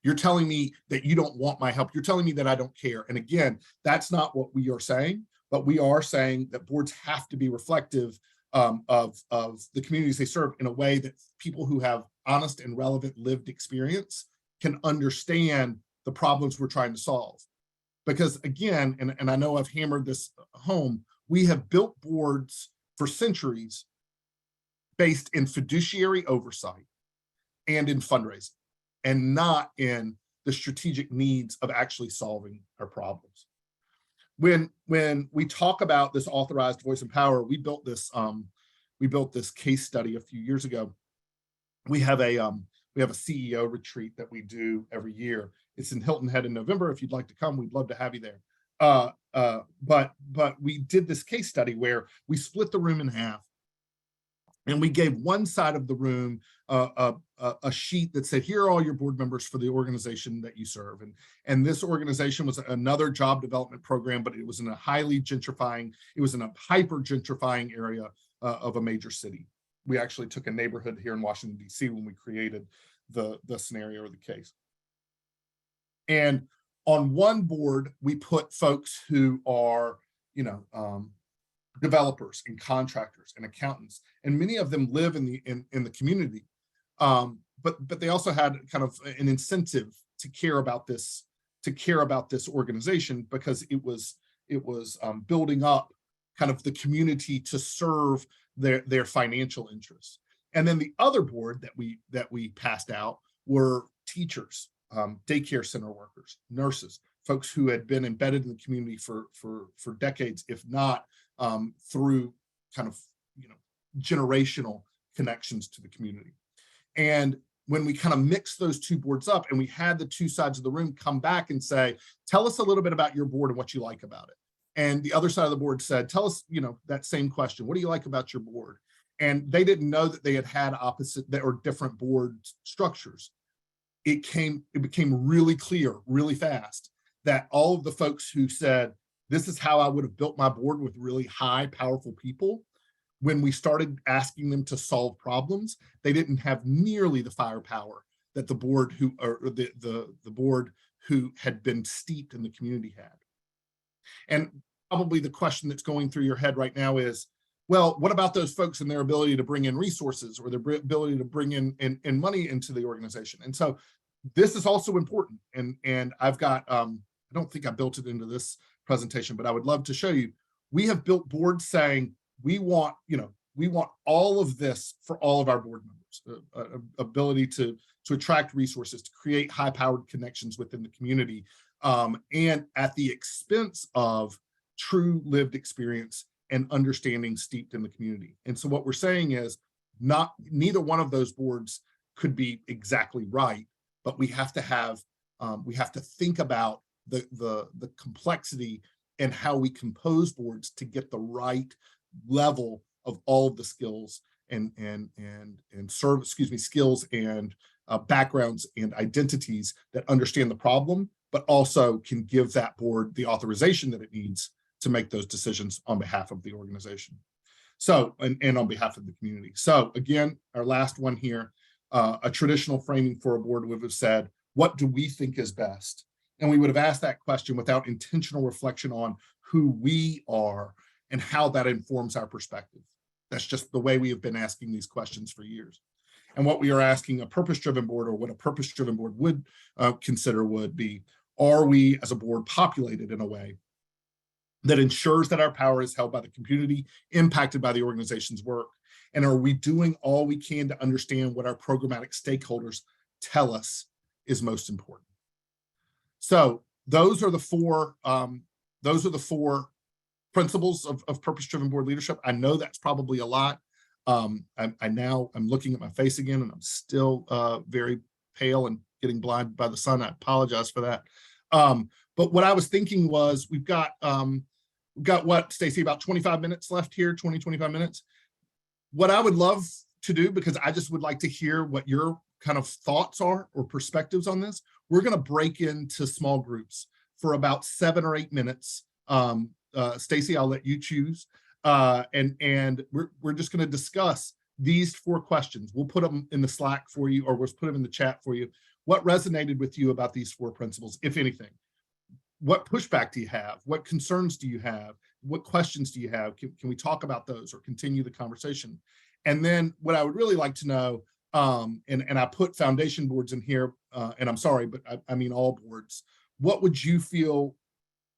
You're telling me that you don't want my help. You're telling me that I don't care. And again, that's not what we are saying. But we are saying that boards have to be reflective of the communities they serve in a way that people who have honest and relevant lived experience can understand the problems we're trying to solve. Because again, and I know I've hammered this home, we have built boards for centuries based in fiduciary oversight and in fundraising, and not in the strategic needs of actually solving our problems. When we talk about this authorized voice and power, we built this case study a few years ago. We have a CEO retreat that we do every year. It's in Hilton Head in November. If you'd like to come, we'd love to have you there. But we did this case study where we split the room in half, and we gave one side of the room a sheet that said, here are all your board members for the organization that you serve. And this organization was another job development program, but it was in a hyper gentrifying area of a major city. We actually took a neighborhood here in Washington, D.C. when we created the scenario or the case. And on one board, we put folks who are, you know, developers and contractors and accountants, and many of them live in the community, but they also had kind of an incentive to care about this organization, because it was building up kind of the community to serve their financial interests. And then the other board that we passed out were teachers, daycare center workers, nurses, folks who had been embedded in the community for decades, if not through kind of, you know, generational connections to the community. And when we kind of mixed those two boards up, and we had the two sides of the room come back and say, tell us a little bit about your board and what you like about it. And the other side of the board said, tell us, that same question. What do you like about your board? And they didn't know that they had opposite or different board structures. It became really clear really fast that all of the folks who said, this is how I would have built my board with really high, powerful people, when we started asking them to solve problems, they didn't have nearly the firepower that the board the board who had been steeped in the community had. And probably the question that's going through your head right now is, well, what about those folks and their ability to bring in resources or their ability to bring in money into the organization? And so this is also important. And I've got, I don't think I built it into this presentation, but I would love to show you. We have built boards saying, we want all of this for all of our board members, ability to attract resources, to create high-powered connections within the community, and at the expense of true lived experience and understanding steeped in the community. And so what we're saying is neither one of those boards could be exactly right, but we have to think about the complexity and how we compose boards to get the right level of all of the skills skills and backgrounds and identities that understand the problem, but also can give that board the authorization that it needs to make those decisions on behalf of the organization. So, and on behalf of the community. So again, our last one here, a traditional framing for a board would have said, what do we think is best? And we would have asked that question without intentional reflection on who we are and how that informs our perspective. That's just the way we have been asking these questions for years. And what we are asking a purpose-driven board, or what a purpose-driven board would consider, would be, are we as a board populated in a way that ensures that our power is held by the community impacted by the organization's work? And are we doing all we can to understand what our programmatic stakeholders tell us is most important? So those are the four principles of purpose-driven board leadership. I know that's probably a lot. I'm looking at my face again, and I'm still very pale and getting blinded by the sun. I apologize for that. But what I was thinking was, we've got what, Stacy, about 25 minutes left here, 25 minutes. What I would love to do, because I just would like to hear what your kind of thoughts are or perspectives on this. We're going to break into small groups for about 7 or 8 minutes. Stacy, I'll let you choose. And we're just going to discuss these 4 questions. We'll put them in the Slack for you, or we'll put them in the chat for you. What resonated with you about these 4 principles, if anything? What pushback do you have? What concerns do you have? What questions do you have? Can we talk about those or continue the conversation? And then what I would really like to know, and I put foundation boards in here, and I'm sorry, but I mean all boards. What would you feel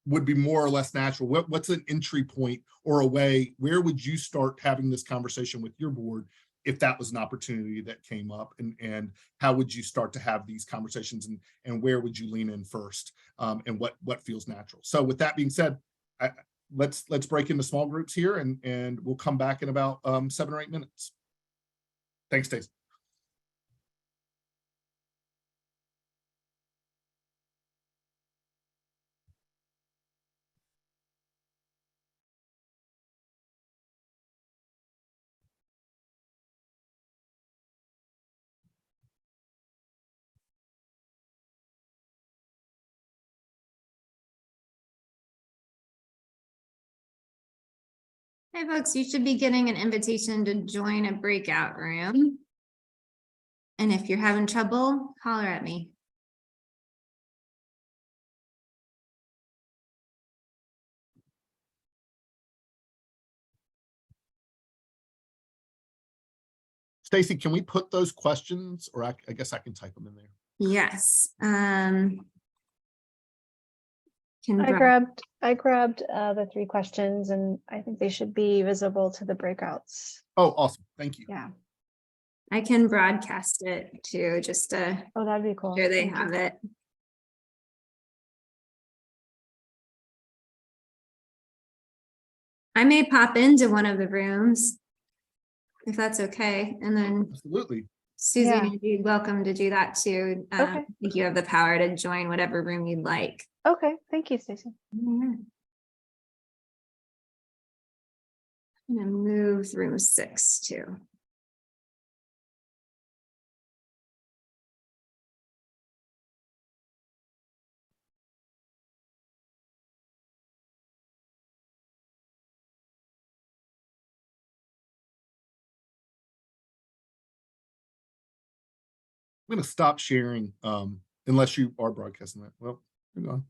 would be more or less natural? What's an entry point or a way, where would you start having this conversation with your board if that was an opportunity that came up, and how would you start to have these conversations, and where would you lean in first, and what feels natural? So with that being said, let's break into small groups here, and we'll come back in about 7 or 8 minutes. Thanks, Stacey. Hey folks, you should be getting an invitation to join a breakout room. And if you're having trouble, holler at me. Stacy, can we put those questions, or I guess I can type them in there? Yes. I grabbed the 3 questions, and I think they should be visible to the breakouts. Oh, awesome. Thank you. Yeah. I can broadcast it too, just to Oh, that'd be cool. sure they Thank you. have it. I may pop into one of the rooms if that's okay. And then Absolutely. Susie, Yeah. you'd be welcome to do that too. Okay. I think you have the power to join whatever room you'd like. Okay, thank you, Stacey. Yeah. I'm gonna move room 6 too. I'm gonna stop sharing, unless you are broadcasting that. Well, hang on.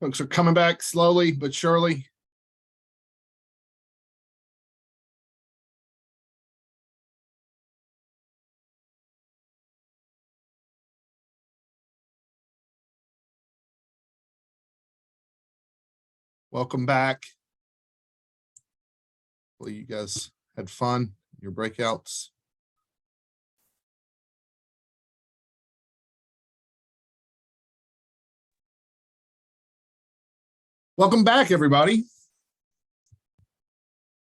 Folks are coming back slowly but surely. Welcome back. Hopefully you guys had fun, your breakouts. Welcome back, everybody.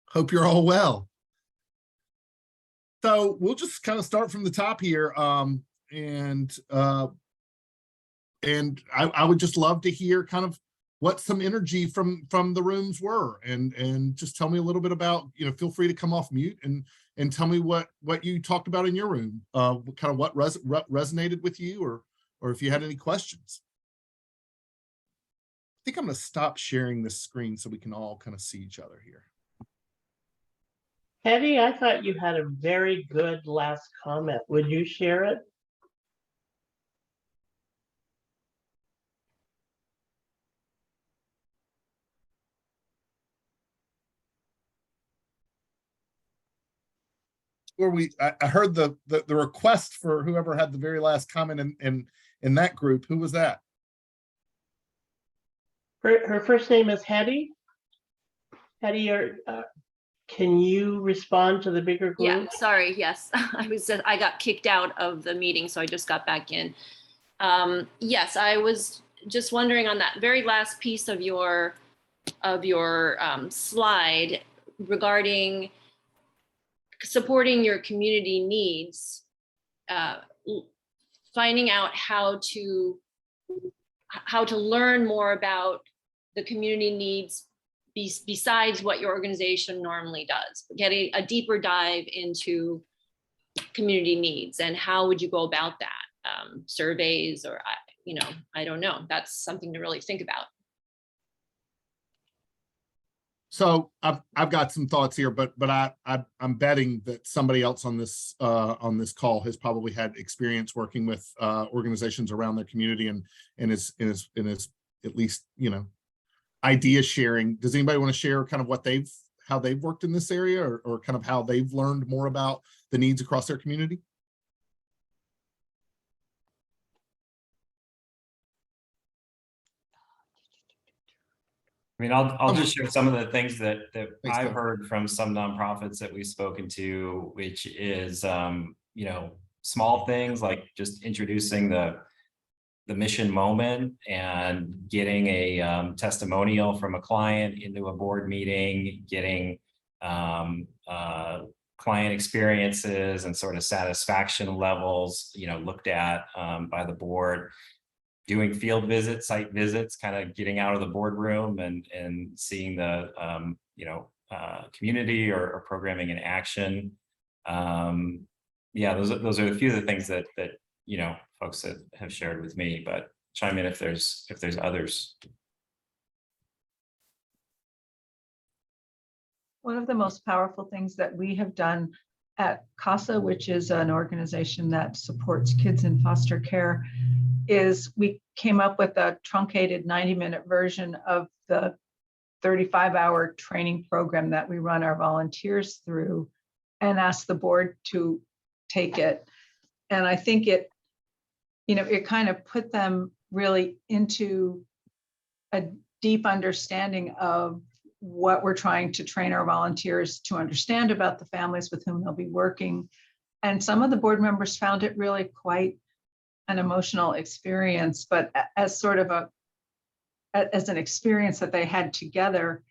Hope you're all well. So we'll just kind of start from the top here. And I would just love to hear kind of what some energy from the rooms were, and just tell me a little bit about, feel free to come off mute and tell me what you talked about in your room, kind of what resonated with you, or if you had any questions. I think I'm going to stop sharing this screen so we can all kind of see each other here. Hetty, I thought you had a very good last comment. Would you share it? Where I heard the request for whoever had the very last comment in that group. Who was that? Her first name is Hetty. Hetty, can you respond to the bigger group? Yeah, sorry, yes. I got kicked out of the meeting, so I just got back in. Yes, I was just wondering on that very last piece of your slide regarding supporting your community needs, finding out how to learn more about the community needs besides what your organization normally does, getting a deeper dive into community needs, and how would you go about that? Surveys, or I don't know. That's something to really think about. So I've got some thoughts here, but I'm betting that somebody else on this call has probably had experience working with organizations around their community and is at least idea sharing. Does anybody want to share kind of how they've worked in this area, or kind of how they've learned more about the needs across their community? I mean, I'll just share some of the things that Thanks, I've Tom. heard from some nonprofits that we've spoken to, which is, small things like just introducing the mission moment and getting a testimonial from a client into a board meeting, getting client experiences and sort of satisfaction levels, looked at by the board. Doing field visits, site visits, kind of getting out of the boardroom and seeing the community or programming in action. Yeah, those are a few of the things that folks have shared with me. But chime in if there's others. One of the most powerful things that we have done at CASA, which is an organization that supports kids in foster care, is we came up with a truncated 90-minute version of the 35-hour training program that we run our volunteers through, and asked the board to take it. And I think it kind of put them really into a deep understanding of what we're trying to train our volunteers to understand about the families with whom they'll be working. And some of the board members found it really quite an emotional experience, but as sort of as an experience that they had together,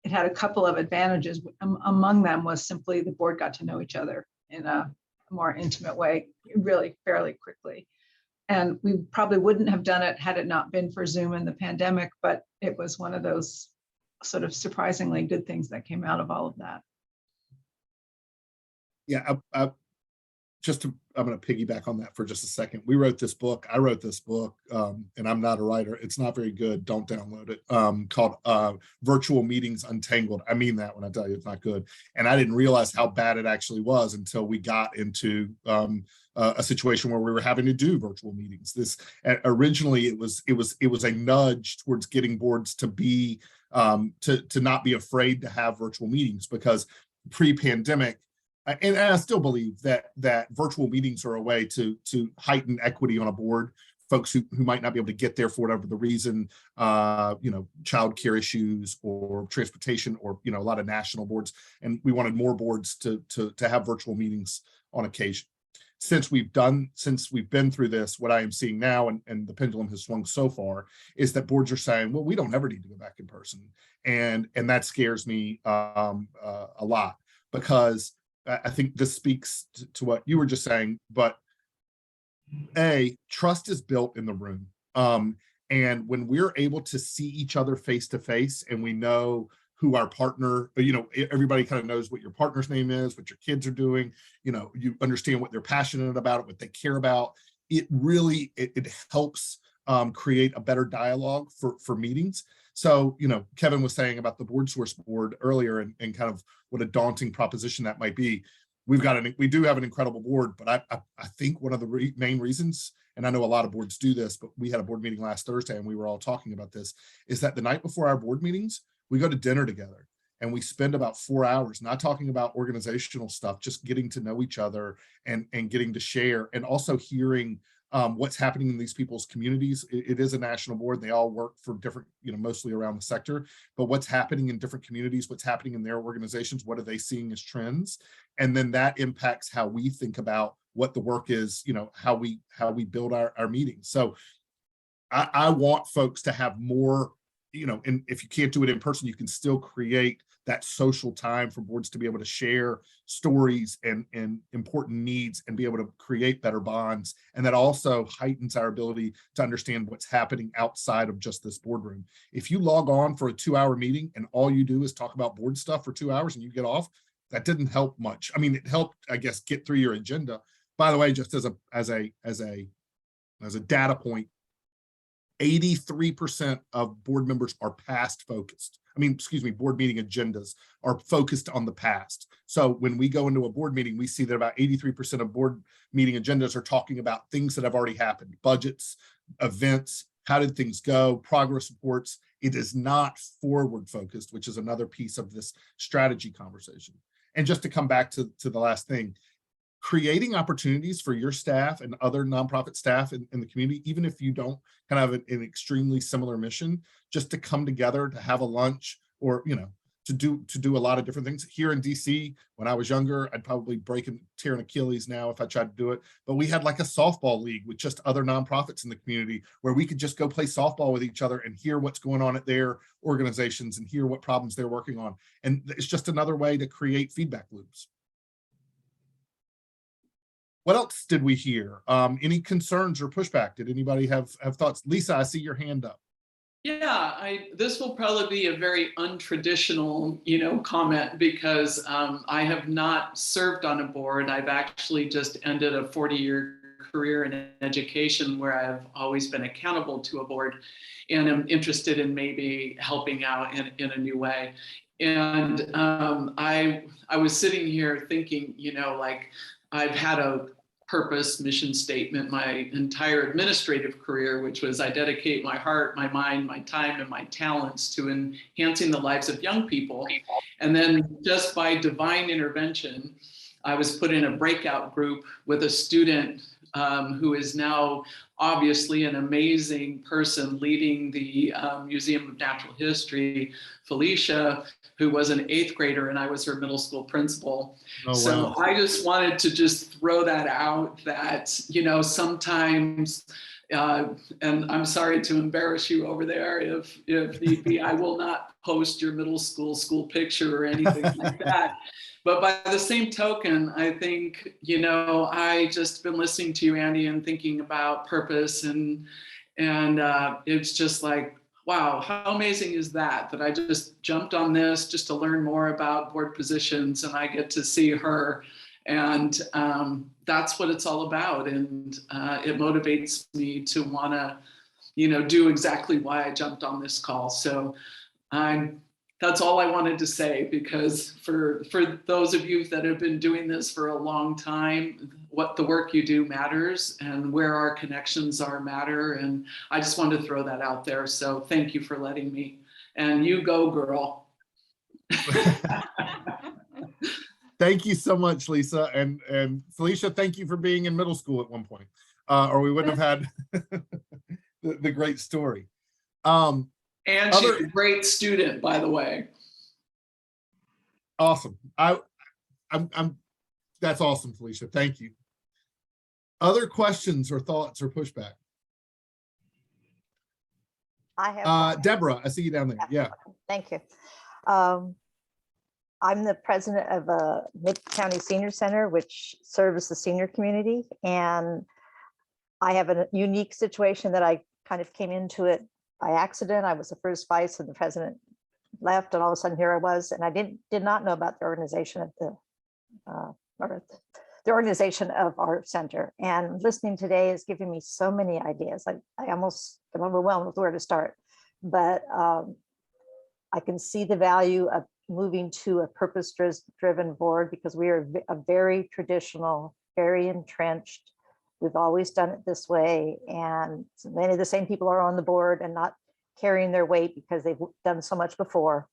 it had a couple of advantages. Among them was simply the board got to know each other in a more intimate way, really fairly quickly. And we probably wouldn't have done it had it not been for Zoom and the pandemic, but it was one of those sort of surprisingly good things that came out of all of that. Yeah, I'm going to piggyback on that for just a second. I wrote this book, and I'm not a writer. It's not very good. Don't download it. Called Virtual Meetings Untangled. I mean that when I tell you it's not good. And I didn't realize how bad it actually was until we got into a situation where we were having to do virtual meetings. This originally it was a nudge towards getting boards to be to not be afraid to have virtual meetings, because pre-pandemic, and I still believe that virtual meetings are a way to heighten equity on a board. Folks who might not be able to get there for whatever the reason, childcare issues or transportation, or a lot of national boards, and we wanted more boards to have virtual meetings on occasion. Since we've been through this, what I am seeing now, and the pendulum has swung so far, is that boards are saying, well, we don't ever need to go back in person, and that scares me a lot, because I think this speaks to what you were just saying, but trust is built in the room. And when we're able to see each other face to face, and we know who our partner, everybody kind of knows what your partner's name is, what your kids are doing, you understand what they're passionate about, what they care about. It really, it helps create a better dialogue for meetings. So, Kevin was saying about the board source board earlier, and kind of what a daunting proposition that might be. We do have an incredible board, but I think one of the main reasons, and I know a lot of boards do this, but we had a board meeting last Thursday and we were all talking about this, is that the night before our board meetings, we go to dinner together and we spend about 4 hours, not talking about organizational stuff, just getting to know each other and getting to share, and also hearing what's happening in these people's communities. It is a national board. They all work for different, mostly around the sector, but what's happening in different communities, what's happening in their organizations, what are they seeing as trends? And then that impacts how we think about what the work is, how we build our meetings. So I want folks to have more, and if you can't do it in person, you can still create that social time for boards to be able to share stories and important needs, and be able to create better bonds. And that also heightens our ability to understand what's happening outside of just this boardroom. If you log on for a 2-hour meeting and all you do is talk about board stuff for 2 hours and you get off, that didn't help much. I mean, it helped, I guess, get through your agenda. By the way, just as a data point, 83% of board members are past focused. Board meeting agendas are focused on the past. So when we go into a board meeting, we see that about 83% of board meeting agendas are talking about things that have already happened, budgets, events, how did things go, progress reports. It is not forward focused, which is another piece of this strategy conversation. And just to come back to the last thing, creating opportunities for your staff and other nonprofit staff in the community, even if you don't kind of have an extremely similar mission, just to come together, to have a lunch, or, to do a lot of different things. Here in DC, when I was younger, I'd probably tear an Achilles now if I tried to do it. But we had like a softball league with just other nonprofits in the community, where we could just go play softball with each other and hear what's going on at their organizations and hear what problems they're working on. And it's just another way to create feedback loops. What else did we hear? Any concerns or pushback? Did anybody have thoughts? Lisa, I see your hand up. Yeah, this will probably be a very untraditional, comment, because I have not served on a board. I've actually just ended a 40-year career in education, where I've always been accountable to a board, and I'm interested in maybe helping out in a new way. And I was sitting here thinking, I've had a purpose, mission statement my entire administrative career, which was I dedicate my heart, my mind, my time, and my talents to enhancing the lives of young people. And then just by divine intervention, I was put in a breakout group with a student who is now obviously an amazing person leading the Museum of Natural History, Felicia, who was an 8th grader, and I was her middle school principal. Oh, so wow. I just wanted to just throw that out, that, sometimes, and I'm sorry to embarrass you over there, if need be, I will not post your middle school picture or anything like that. But by the same token, I think, I just been listening to you, Andy, and thinking about purpose, and it's just like, wow, how amazing is that I just jumped on this just to learn more about board positions, and I get to see her. And that's what it's all about. And it motivates me to want to, do exactly why I jumped on this call. So I'm that's all I wanted to say, because for those of you that have been doing this for a long time, what the work you do matters, and where our connections are matter. And I just wanted to throw that out there. So thank you for letting me. And you go, girl. Thank you so much, Lisa. And Felicia, thank you for being in middle school at one point, or we wouldn't have had the great story. And she's a great student, by the way. Awesome. That's awesome, Felicia. Thank you. Other questions or thoughts or pushback? I have. Deborah, I see you down there. Yeah. Thank you. I'm the president of a Mid-County Senior Center, which serves the senior community. And I have a unique situation that I kind of came into it by accident. I was the first vice and the president left, and all of a sudden here I was, and I did not know about the organization of the organization of our center. And listening today is giving me so many ideas. I almost am overwhelmed with where to start, but I can see the value of moving to a purpose-driven board, because we are a very traditional, very entrenched. We've always done it this way, and many of the same people are on the board and not carrying their weight because they've done so much before.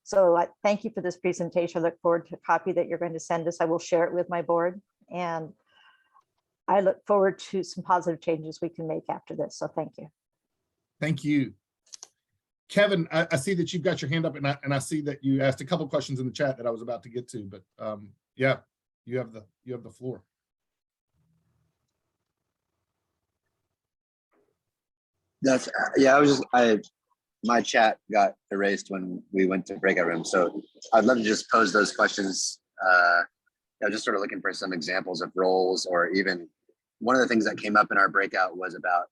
So I thank you for this presentation. I look forward to a copy that you're going to send us. I will share it with my board, and I look forward to some positive changes we can make after this. So thank you. Thank you. Kevin, I see that you've got your hand up, and I see that you asked a couple questions in the chat that I was about to get to, but yeah, you have the floor. That's my chat got erased when we went to breakout room. So I'd love to just pose those questions. Just sort of looking for some examples of roles, or even one of the things that came up in our breakout was about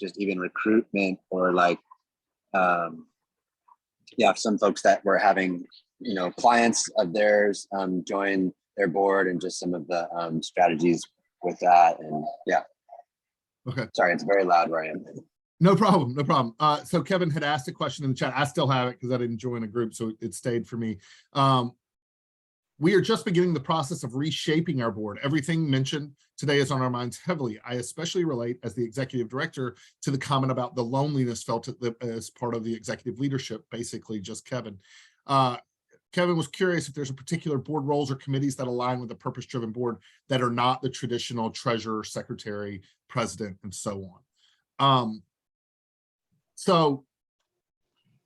just even recruitment, or like, some folks that were having, clients of theirs join their board, and just some of the strategies with that. And yeah. Okay. Sorry, it's very loud where I am. No problem, no problem. So Kevin had asked a question in the chat. I still have it because I didn't join a group, so it stayed for me. We are just beginning the process of reshaping our board. Everything mentioned today is on our minds heavily. I especially relate, as the executive director, to the comment about the loneliness felt as part of the executive leadership, basically just Kevin. Kevin was curious if there's a particular board roles or committees that align with a purpose-driven board that are not the traditional treasurer, secretary, president, and so on. So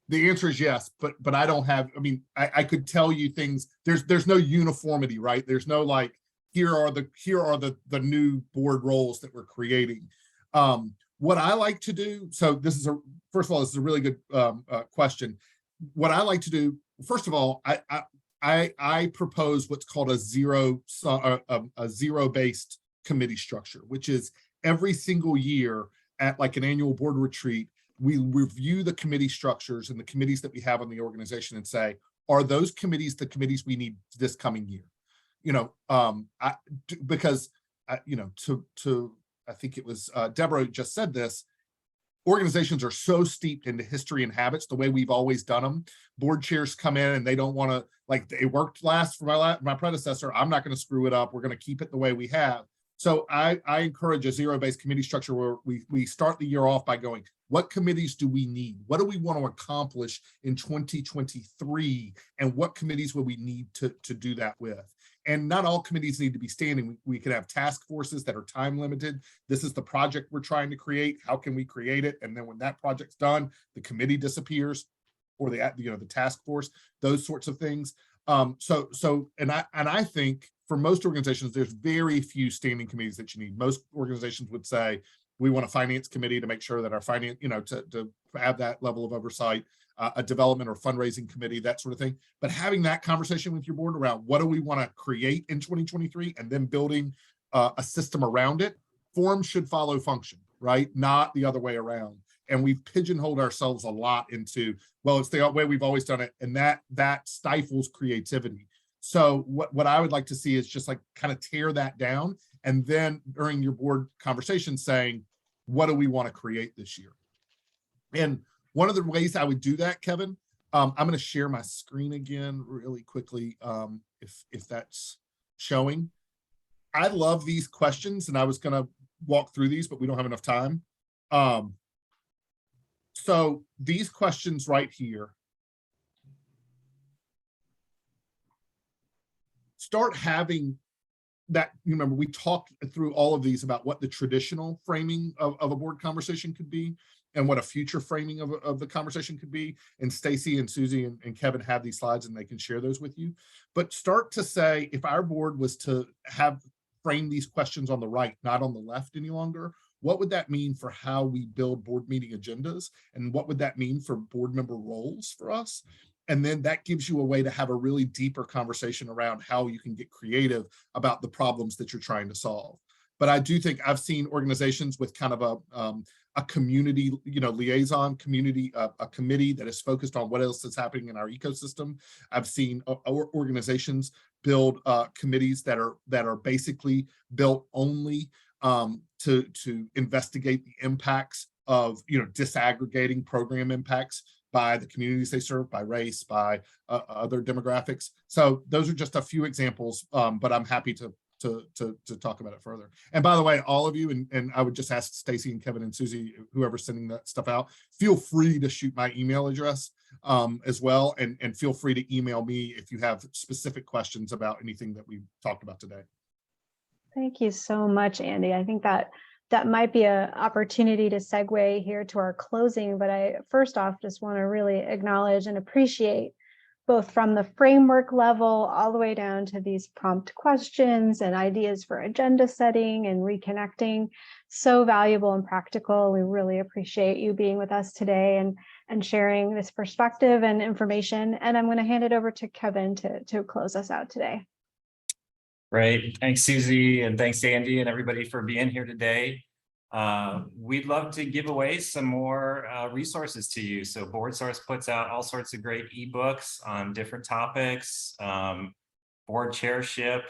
the answer is yes, but I don't have, I could tell you things. There's no uniformity, right? There's no like, here are the new board roles that we're creating. What I like to do, so first of all, this is a really good question. What I like to do, first of all, I propose what's called a zero-based committee structure, which is every single year at like an annual board retreat, we review the committee structures and the committees that we have on the organization and say, are those committees the committees we need this coming year? Because I think it was Deborah just said this, organizations are so steeped into history and habits, the way we've always done them. Board chairs come in and they don't want to, like, it worked last for my predecessor. I'm not going to screw it up. We're going to keep it the way we have. So I encourage a zero-based committee structure where we start the year off by going, what committees do we need? What do we want to accomplish in 2023? And what committees will we need to do that with? And not all committees need to be standing. We can have task forces that are time limited. This is the project we're trying to create. How can we create it? And then when that project's done, the committee disappears, or the task force, those sorts of things. And I think for most organizations, there's very few standing committees that you need. Most organizations would say, we want a finance committee to make sure that our finance, to have that level of oversight, a development or fundraising committee, that sort of thing. But having that conversation with your board around what do we want to create in 2023, and then building a system around it, form should follow function, right? Not the other way around. And we've pigeonholed ourselves a lot into, well, it's the way we've always done it, and that stifles creativity. So what I would like to see is just like kind of tear that down, and then during your board conversation saying, what do we want to create this year? And one of the ways I would do that, Kevin, I'm going to share my screen again really quickly, if that's showing. I love these questions, and I was going to walk through these, but we don't have enough time. So these questions right here, start having that, you remember we talked through all of these about what the traditional framing of a board conversation could be and what a future framing of the conversation could be. And Stacy and Susie and Kevin have these slides and they can share those with you. But start to say, if our board was to have frame these questions on the right, not on the left any longer, what would that mean for how we build board meeting agendas? And what would that mean for board member roles for us? And then that gives you a way to have a really deeper conversation around how you can get creative about the problems that you're trying to solve. But I do think I've seen organizations with kind of a community, liaison community, a committee that is focused on what else is happening in our ecosystem. I've seen organizations build committees that are basically built only to investigate the impacts of, disaggregating program impacts by the communities they serve, by race, by other demographics. So those are just a few examples, but I'm happy to talk about it further. And by the way, all of you, and I would just ask Stacy and Kevin and Susie, whoever's sending that stuff out, feel free to shoot my email address as well, and feel free to email me if you have specific questions about anything that we talked about today. Thank you so much, Andy. I think that might be an opportunity to segue here to our closing, but I first off just want to really acknowledge and appreciate, both from the framework level all the way down to these prompt questions and ideas for agenda setting and reconnecting, so valuable and practical. We really appreciate you being with us today and sharing this perspective and information. And I'm going to hand it over to Kevin to close us out today. Great. Thanks, Susie, and thanks, Andy, and everybody for being here today. We'd love to give away some more resources to you. So BoardSource puts out all sorts of great ebooks on different topics, board chairship,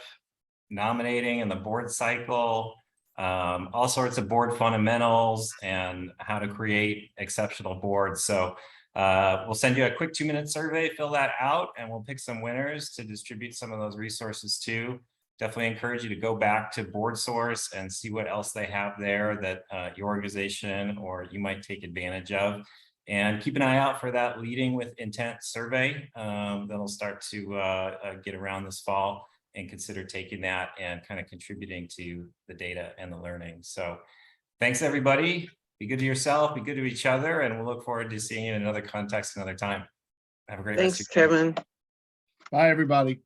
nominating and the board cycle, all sorts of board fundamentals and how to create exceptional boards. So we'll send you a quick 2-minute survey, fill that out, and we'll pick some winners to distribute some of those resources too. Definitely encourage you to go back to BoardSource and see what else they have there that your organization or you might take advantage of. And keep an eye out for that Leading with Intent survey that'll start to get around this fall, and consider taking that and kind of contributing to the data and the learning. So thanks, everybody. Be good to yourself, be good to each other, and we'll look forward to seeing you in another context another time. Have a great rest of your day. Thanks, Kevin. Bye, everybody.